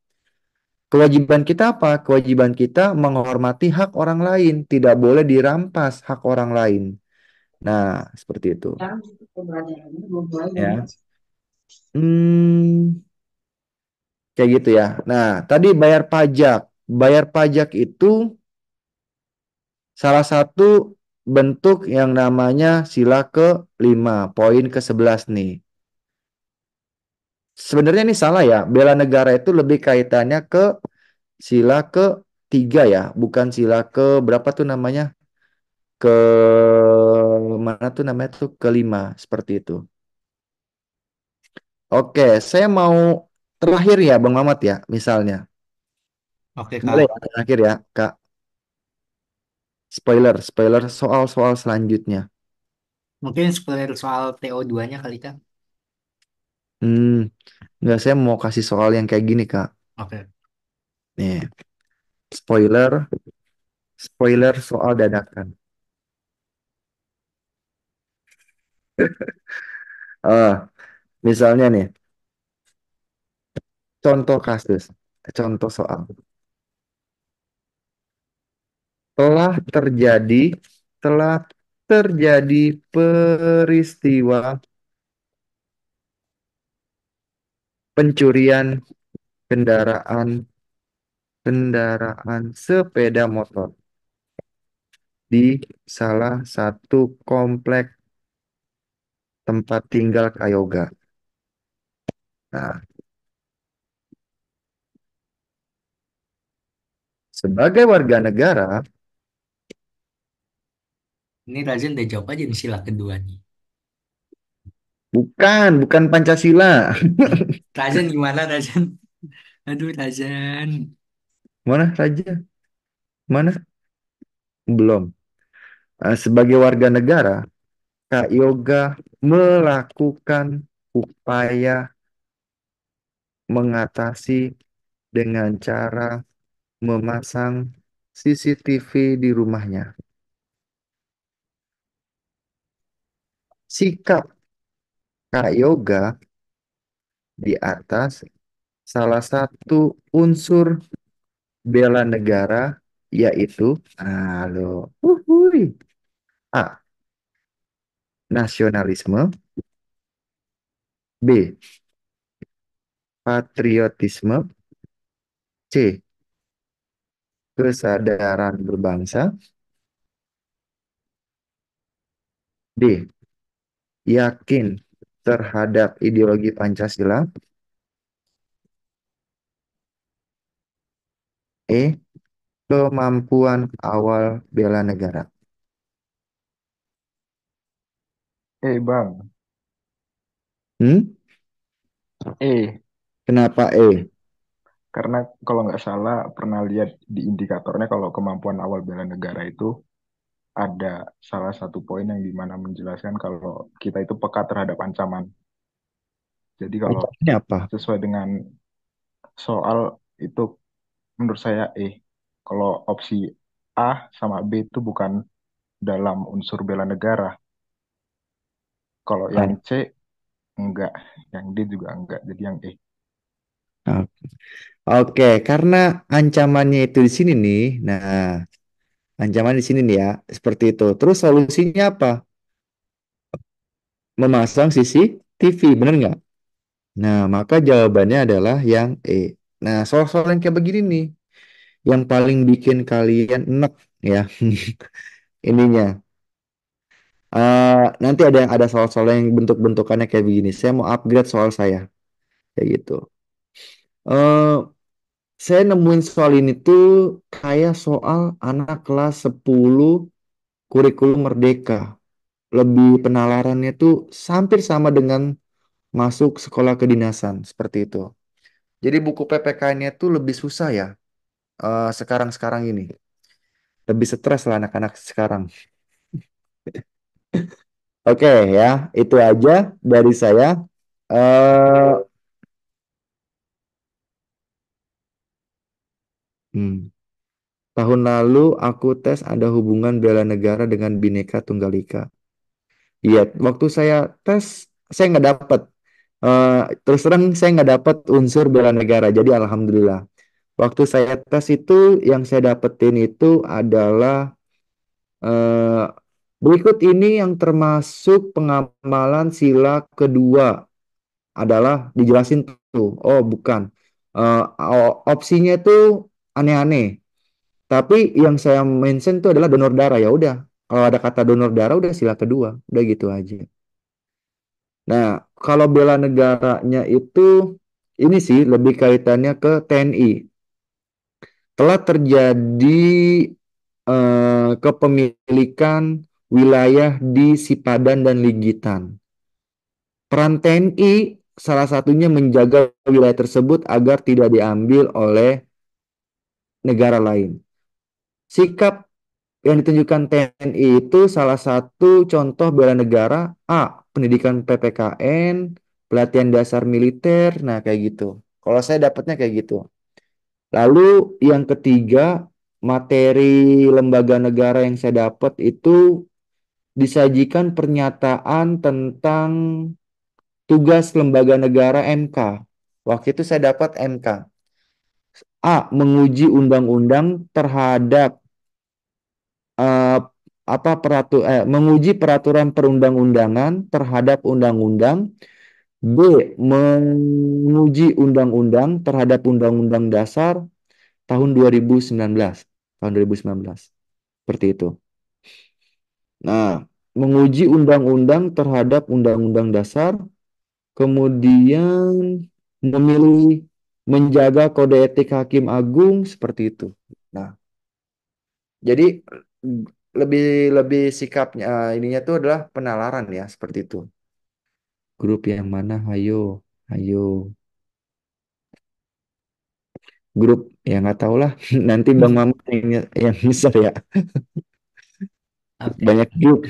Kewajiban kita apa? Kewajiban kita menghormati hak orang lain, tidak boleh dirampas hak orang lain. Nah, seperti itu. Ya. Hmm, kayak gitu ya. Nah, tadi bayar pajak. Bayar pajak itu salah satu bentuk yang namanya sila ke-5, poin ke-11 nih. Sebenarnya ini salah ya. Bela negara itu lebih kaitannya ke sila ke-3 ya, bukan sila ke berapa tuh namanya? Ke mana tuh namanya tuh ke-5 seperti itu. Oke, saya mau terakhir ya Bang Mamat ya, misalnya. Oke Boleh Kak. ya, terakhir ya, Kak. Spoiler soal-soal selanjutnya. Mungkin spoiler soal TO2-nya kali Kak. Hmm, nggak, saya mau kasih soal yang kayak gini, Kak. Oke. Nih, spoiler, spoiler soal dadakan. Eh, misalnya nih, contoh kasus, contoh soal. Telah terjadi, telah terjadi peristiwa pencurian kendaraan, kendaraan sepeda motor di salah satu komplek tempat tinggal Kayoga. Nah, sebagai warga negara, Ini Razan udah jawab aja nih sila kedua nih. bukan Pancasila. Razan gimana Razan? Aduh Razan. Mana Raja? Mana? Belum. Sebagai warga negara, Kak Yoga melakukan upaya mengatasi dengan cara memasang CCTV di rumahnya. Sikap Kak Yoga di atas salah satu unsur bela negara yaitu, halo, uhuy. A. Nasionalisme. B. Patriotisme. C. Kesadaran berbangsa. D. Yakin terhadap ideologi Pancasila. E. Kemampuan awal bela negara. Bang, Hmm? E. Kenapa E? Karena kalau nggak salah pernah lihat di indikatornya kalau kemampuan awal bela negara itu ada salah satu poin yang dimana menjelaskan kalau kita itu peka terhadap ancaman. Jadi kalau Ancamannya apa? sesuai dengan soal itu menurut saya kalau opsi A sama B itu bukan dalam unsur bela negara. Kalau yang Ad- C enggak, yang D juga enggak. Jadi yang E. Oke, karena ancamannya itu di sini nih. Nah, ancaman di sini nih ya, seperti itu. Terus solusinya apa? Memasang CCTV, bener nggak? Nah, maka jawabannya adalah yang E. Nah, soal-soal yang kayak begini nih, yang paling bikin kalian enek ya, ininya. Nanti ada soal-soal yang bentuk-bentukannya kayak begini. Saya mau upgrade soal saya, kayak gitu. Eh, saya nemuin soal ini tuh kayak soal anak kelas 10 kurikulum Merdeka. Lebih penalarannya tuh hampir sama dengan masuk sekolah kedinasan, seperti itu. Jadi buku PPK-nya tuh lebih susah ya, sekarang-sekarang ini. Lebih stres lah anak-anak sekarang. Oke ya, itu aja dari saya. eh hmm, Tahun lalu aku tes ada hubungan bela negara dengan Bhinneka Tunggal Ika. Iya, waktu saya tes saya nggak dapet. Eh, Terus terang saya nggak dapet unsur bela negara. Jadi alhamdulillah. Waktu saya tes itu yang saya dapetin itu adalah eh, berikut ini yang termasuk pengamalan sila kedua adalah dijelasin tuh. Oh, bukan. Opsinya itu aneh-aneh. Tapi yang saya mention itu adalah donor darah. Ya udah, kalau ada kata donor darah udah sila kedua, udah gitu aja. Nah, kalau bela negaranya itu ini sih lebih kaitannya ke TNI. Telah terjadi kepemilikan wilayah di Sipadan dan Ligitan. Peran TNI salah satunya menjaga wilayah tersebut agar tidak diambil oleh negara lain. Sikap yang ditunjukkan TNI itu salah satu contoh bela negara. A. Pendidikan PPKN, pelatihan dasar militer, nah kayak gitu. Kalau saya dapatnya kayak gitu. Lalu yang ketiga, materi lembaga negara yang saya dapat itu disajikan pernyataan tentang tugas lembaga negara MK. Waktu itu saya dapat MK. A. Menguji undang-undang terhadap eh, menguji peraturan perundang-undangan terhadap undang-undang. B. Menguji undang-undang terhadap undang-undang dasar tahun 2019. Tahun 2019. Seperti itu. Nah, menguji undang-undang terhadap undang-undang dasar, kemudian memilih menjaga kode etik hakim agung seperti itu. Nah, jadi lebih lebih sikapnya ininya tuh adalah penalaran ya seperti itu. Grup yang mana? Hayo, hayo. Grup ya nggak tahu lah. Nanti Bang Mamat yang bisa ya. Oke, Banyak grup,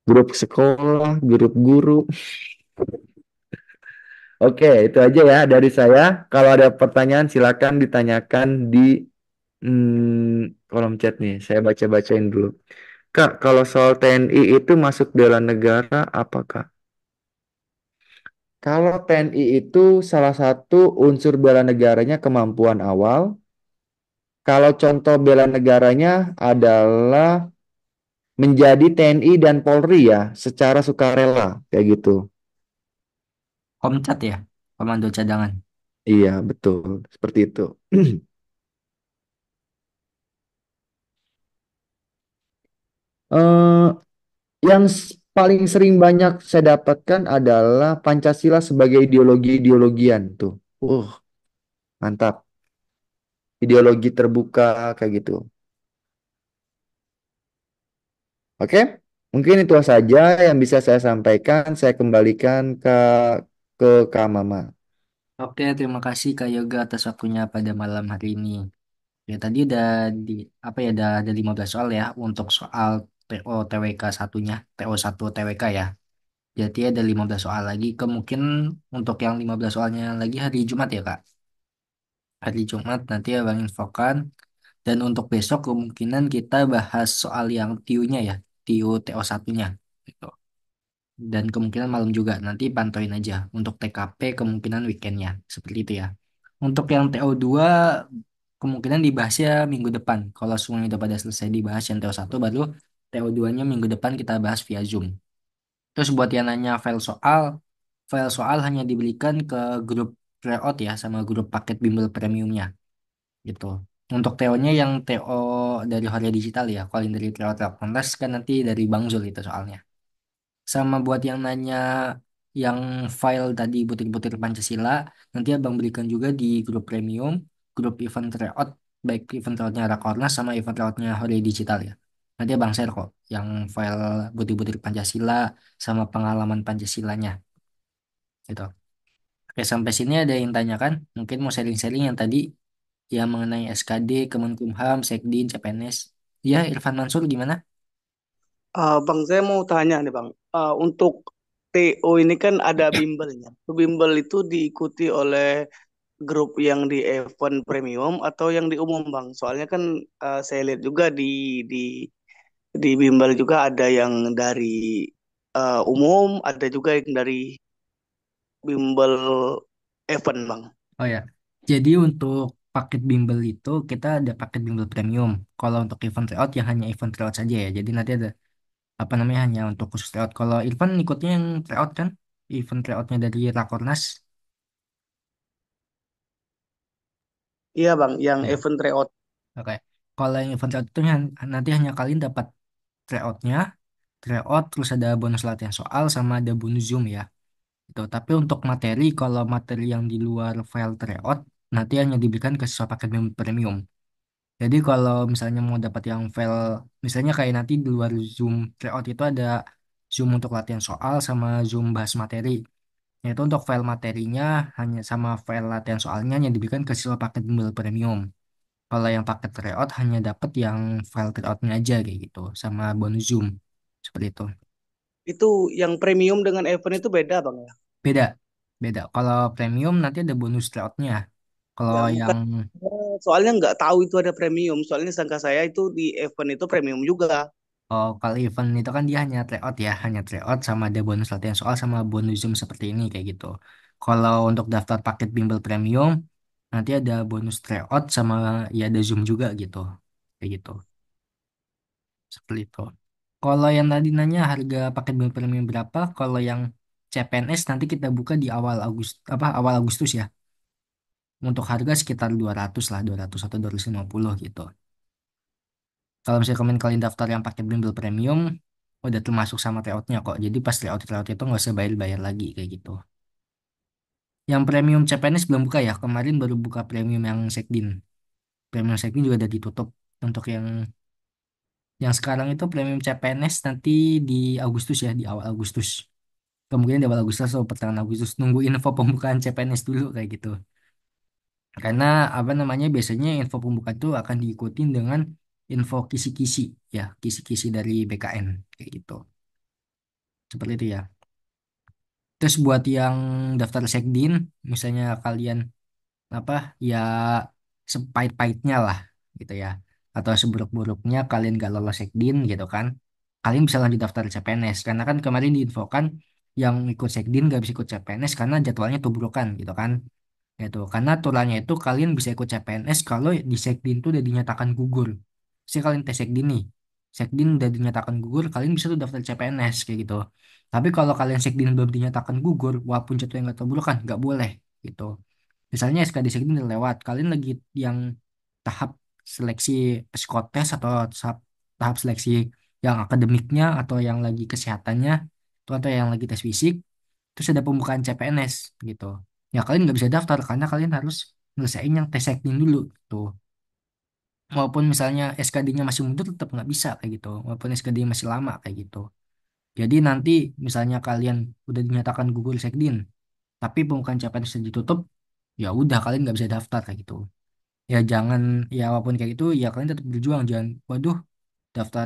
grup sekolah, grup guru. Oke, itu aja ya dari saya. Kalau ada pertanyaan silakan ditanyakan di kolom chat nih. Saya baca-bacain dulu. Kak, kalau soal TNI itu masuk bela negara apa, Kak? Kalau TNI itu salah satu unsur bela negaranya kemampuan awal. Kalau contoh bela negaranya adalah menjadi TNI dan Polri ya, secara sukarela kayak gitu. Komcat ya, Komando Cadangan. Iya, betul. Seperti itu. eh yang paling sering banyak saya dapatkan adalah Pancasila sebagai ideologi-ideologian tuh. Mantap. Ideologi terbuka kayak gitu. Oke, mungkin itu saja yang bisa saya sampaikan. Saya kembalikan ke Kak Mama. Oke, terima kasih Kak Yoga atas waktunya pada malam hari ini. Ya tadi udah di apa ya ada 15 soal ya untuk soal TO TWK satunya, TO1 TWK ya. Jadi ada 15 soal lagi. Kemungkinan untuk yang 15 soalnya lagi hari Jumat ya Kak. Hari Jumat nanti Abang infokan. Dan untuk besok kemungkinan kita bahas soal yang TIU-nya ya, TIU TO satunya gitu. Dan kemungkinan malam juga nanti pantauin aja. Untuk TKP kemungkinan weekendnya seperti itu ya. Untuk yang TO2 kemungkinan dibahasnya minggu depan. Kalau semuanya udah pada selesai dibahas yang TO1 baru TO2-nya minggu depan kita bahas via Zoom. Terus buat yang nanya file soal hanya diberikan ke grup tryout ya sama grup paket bimbel premiumnya gitu. Untuk TO-nya yang TO dari Horia Digital ya, kalau yang dari tryout Kontes kan nanti dari Bang Zul itu soalnya. Sama buat yang nanya yang file tadi butir-butir Pancasila, nanti abang berikan juga di grup premium, grup event tryout, baik event tryoutnya Rakornas sama event tryoutnya Hore Digital ya. Nanti abang share kok yang file butir-butir Pancasila sama pengalaman Pancasilanya gitu. Oke, sampai sini ada yang tanyakan? Mungkin mau sharing-sharing yang tadi yang mengenai SKD, Kemenkumham, Sekdin, CPNS. Ya, Irfan Mansur gimana? Bang, saya mau tanya nih Bang. Untuk TO ini kan ada bimbelnya. Bimbel itu diikuti oleh grup yang di event premium atau yang di umum Bang? Soalnya kan saya lihat juga di di bimbel juga ada yang dari umum, ada juga yang dari bimbel event Bang. Oh ya, jadi untuk paket bimbel itu kita ada paket bimbel premium. Kalau untuk event tryout ya hanya event tryout saja ya. Jadi nanti ada apa namanya hanya untuk khusus tryout. Kalau Irfan ikutnya yang tryout kan? Event tryoutnya dari Rakornas. Iya Bang, yang Ya, event tryout. oke. Kalau yang event tryout itu nanti hanya kalian dapat tryoutnya, tryout terus ada bonus latihan soal sama ada bonus Zoom ya. Gitu. Tapi untuk materi, kalau materi yang di luar file tryout nanti hanya diberikan ke siswa paket premium. Jadi kalau misalnya mau dapat yang file, misalnya kayak nanti di luar Zoom tryout itu ada Zoom untuk latihan soal sama Zoom bahas materi. Yaitu untuk file materinya hanya sama file latihan soalnya hanya diberikan ke siswa paket bimbel premium. Kalau yang paket tryout hanya dapat yang file tryoutnya aja kayak gitu, sama bonus Zoom. Seperti itu. Itu yang premium dengan event itu beda Bang ya? Beda, beda. Kalau premium nanti ada bonus tryoutnya. Kalau Ya yang bukan. Soalnya nggak tahu itu ada premium. Soalnya sangka saya itu di event itu premium juga. Oh, kalau event itu kan dia hanya tryout ya, hanya tryout sama ada bonus latihan soal sama bonus Zoom seperti ini kayak gitu. Kalau untuk daftar paket bimbel premium, nanti ada bonus tryout sama ya ada Zoom juga gitu, kayak gitu, seperti itu. Kalau yang tadi nanya harga paket bimbel premium berapa, kalau yang CPNS nanti kita buka di awal Agustus ya. Untuk harga sekitar 200 lah, 200 atau 250 gitu. Kalau misalnya kalian daftar yang paket bimbel premium, udah termasuk sama tryoutnya kok. Jadi pas tryout itu nggak usah bayar-bayar lagi kayak gitu. Yang premium CPNS belum buka ya. Kemarin baru buka premium yang Sekdin. Premium Sekdin juga udah ditutup. Untuk yang sekarang itu premium CPNS nanti di Agustus ya, di awal Agustus. Kemungkinan di awal Agustus atau pertengahan Agustus. Nunggu info pembukaan CPNS dulu kayak gitu. Karena apa namanya biasanya info pembukaan itu akan diikutin dengan info kisi-kisi ya, kisi-kisi dari BKN kayak gitu. Seperti itu ya. Terus buat yang daftar Sekdin, misalnya kalian apa ya sepait-paitnya lah gitu ya, atau seburuk-buruknya kalian gak lolos Sekdin gitu kan, kalian bisa lanjut daftar CPNS karena kan kemarin diinfokan yang ikut Sekdin gak bisa ikut CPNS karena jadwalnya tubrukan gitu kan. Itu karena aturannya itu kalian bisa ikut CPNS kalau di Sekdin itu udah dinyatakan gugur. Misalnya kalian tes Sekdin nih, Sekdin udah dinyatakan gugur, kalian bisa tuh daftar CPNS kayak gitu. Tapi kalau kalian Sekdin belum dinyatakan gugur, walaupun jadwalnya nggak tubrukan, nggak boleh gitu. Misalnya SKD Sekdin udah lewat, kalian lagi yang tahap seleksi psikotes atau tahap seleksi yang akademiknya atau yang lagi kesehatannya, atau yang lagi tes fisik, terus ada pembukaan CPNS gitu. Ya kalian nggak bisa daftar karena kalian harus nyelesain yang tes sekning dulu tuh. Walaupun misalnya SKD-nya masih mundur tetap nggak bisa kayak gitu. Walaupun SKD-nya masih lama kayak gitu. Jadi nanti misalnya kalian udah dinyatakan gugur sekdin, tapi pembukaan CPNS sudah ditutup, ya udah kalian nggak bisa daftar kayak gitu. Ya jangan ya walaupun kayak gitu ya kalian tetap berjuang jangan waduh daftar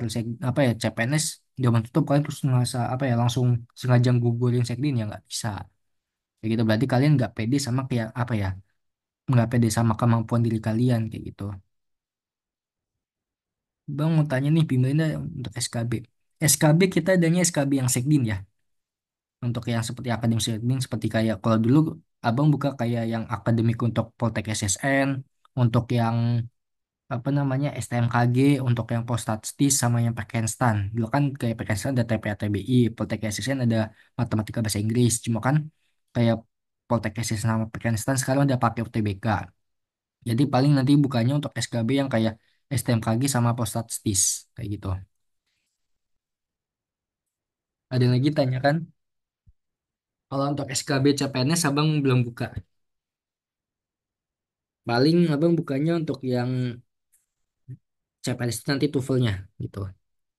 apa ya CPNS jangan tutup kalian terus ngerasa apa ya langsung sengaja gugurin sekdin ya nggak bisa. Kayak gitu berarti kalian nggak pede sama kayak apa ya nggak pede sama kemampuan diri kalian kayak gitu. Bang mau tanya nih gimana untuk SKB. SKB kita adanya SKB yang sekdin ya. Untuk yang seperti akademik sekdin seperti kayak kalau dulu abang buka kayak yang akademik untuk Poltek SSN, untuk yang apa namanya STMKG, untuk yang Polstatistis sama yang Pekenstan. Dulu kan kayak Pekenstan ada TPA TBI, Poltek SSN ada matematika bahasa Inggris. Cuma kan kayak Poltek SSN sama Pekenstan sekarang udah pakai UTBK. Jadi paling nanti bukanya untuk SKB yang kayak STMKG sama Polstatistis kayak gitu. Ada yang lagi tanya kan? Kalau untuk SKB CPNS abang belum buka. Paling abang bukanya untuk yang CPNS itu nanti TOEFL-nya gitu.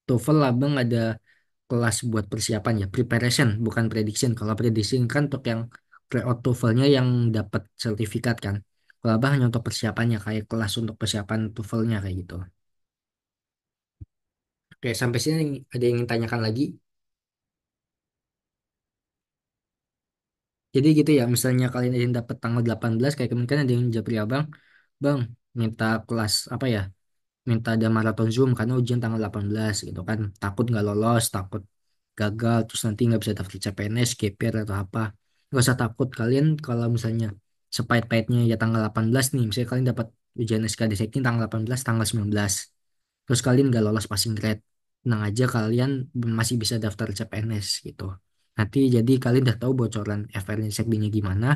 TOEFL abang ada kelas buat persiapan ya, preparation bukan prediction. Kalau prediction kan untuk yang pre-out TOEFL-nya yang dapat sertifikat kan. Kalau abang hanya untuk persiapannya kayak kelas untuk persiapan TOEFL-nya kayak gitu. Oke, sampai sini ada yang ingin tanyakan lagi? Jadi gitu ya, misalnya kalian ingin dapat tanggal 18 kayak kemarin kan ada yang japri abang, bang minta kelas apa ya, minta ada maraton Zoom karena ujian tanggal 18 gitu kan, takut nggak lolos, takut gagal, terus nanti nggak bisa daftar CPNS, GPR atau apa, nggak usah takut kalian kalau misalnya sepait-paitnya ya tanggal 18 nih, misalnya kalian dapat ujian SKD Sekti tanggal 18, tanggal 19, terus kalian nggak lolos passing grade, tenang aja kalian masih bisa daftar CPNS gitu. Nanti jadi kalian udah tahu bocoran FR Sekdinya gimana,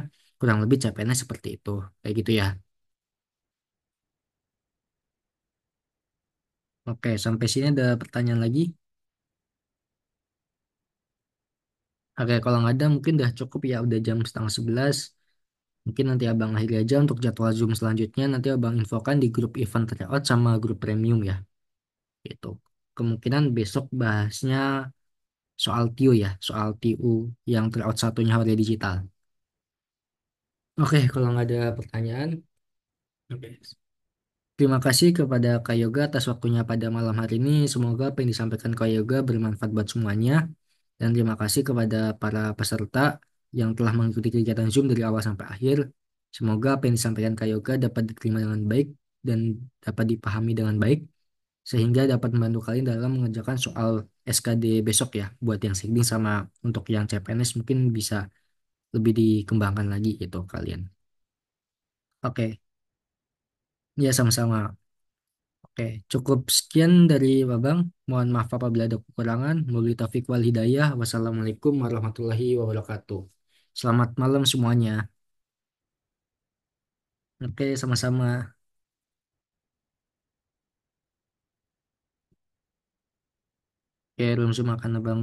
kurang lebih CPNS seperti itu, kayak gitu ya. Oke, sampai sini ada pertanyaan lagi. Oke, kalau nggak ada mungkin udah cukup ya, udah jam setengah 11. Mungkin nanti abang akhiri aja untuk jadwal Zoom selanjutnya. Nanti abang infokan di grup event tryout sama grup premium ya. Gitu. Kemungkinan besok bahasnya soal TIU ya, soal TIU yang tryout satunya Hore Digital. Oke, kalau nggak ada pertanyaan, oke. Terima kasih kepada Kak Yoga atas waktunya pada malam hari ini. Semoga apa yang disampaikan Kak Yoga bermanfaat buat semuanya. Dan terima kasih kepada para peserta yang telah mengikuti kegiatan Zoom dari awal sampai akhir. Semoga apa yang disampaikan Kak Yoga dapat diterima dengan baik dan dapat dipahami dengan baik, sehingga dapat membantu kalian dalam mengerjakan soal SKD besok ya, buat yang Sekdin sama untuk yang CPNS mungkin bisa lebih dikembangkan lagi gitu kalian. Oke, ya sama-sama. Oke, cukup sekian dari Babang. Mohon maaf apabila ada kekurangan. Wabillahi taufiq wal hidayah. Wassalamualaikum warahmatullahi wabarakatuh. Selamat malam semuanya. Oke, sama-sama. Oke, belum makan Abang.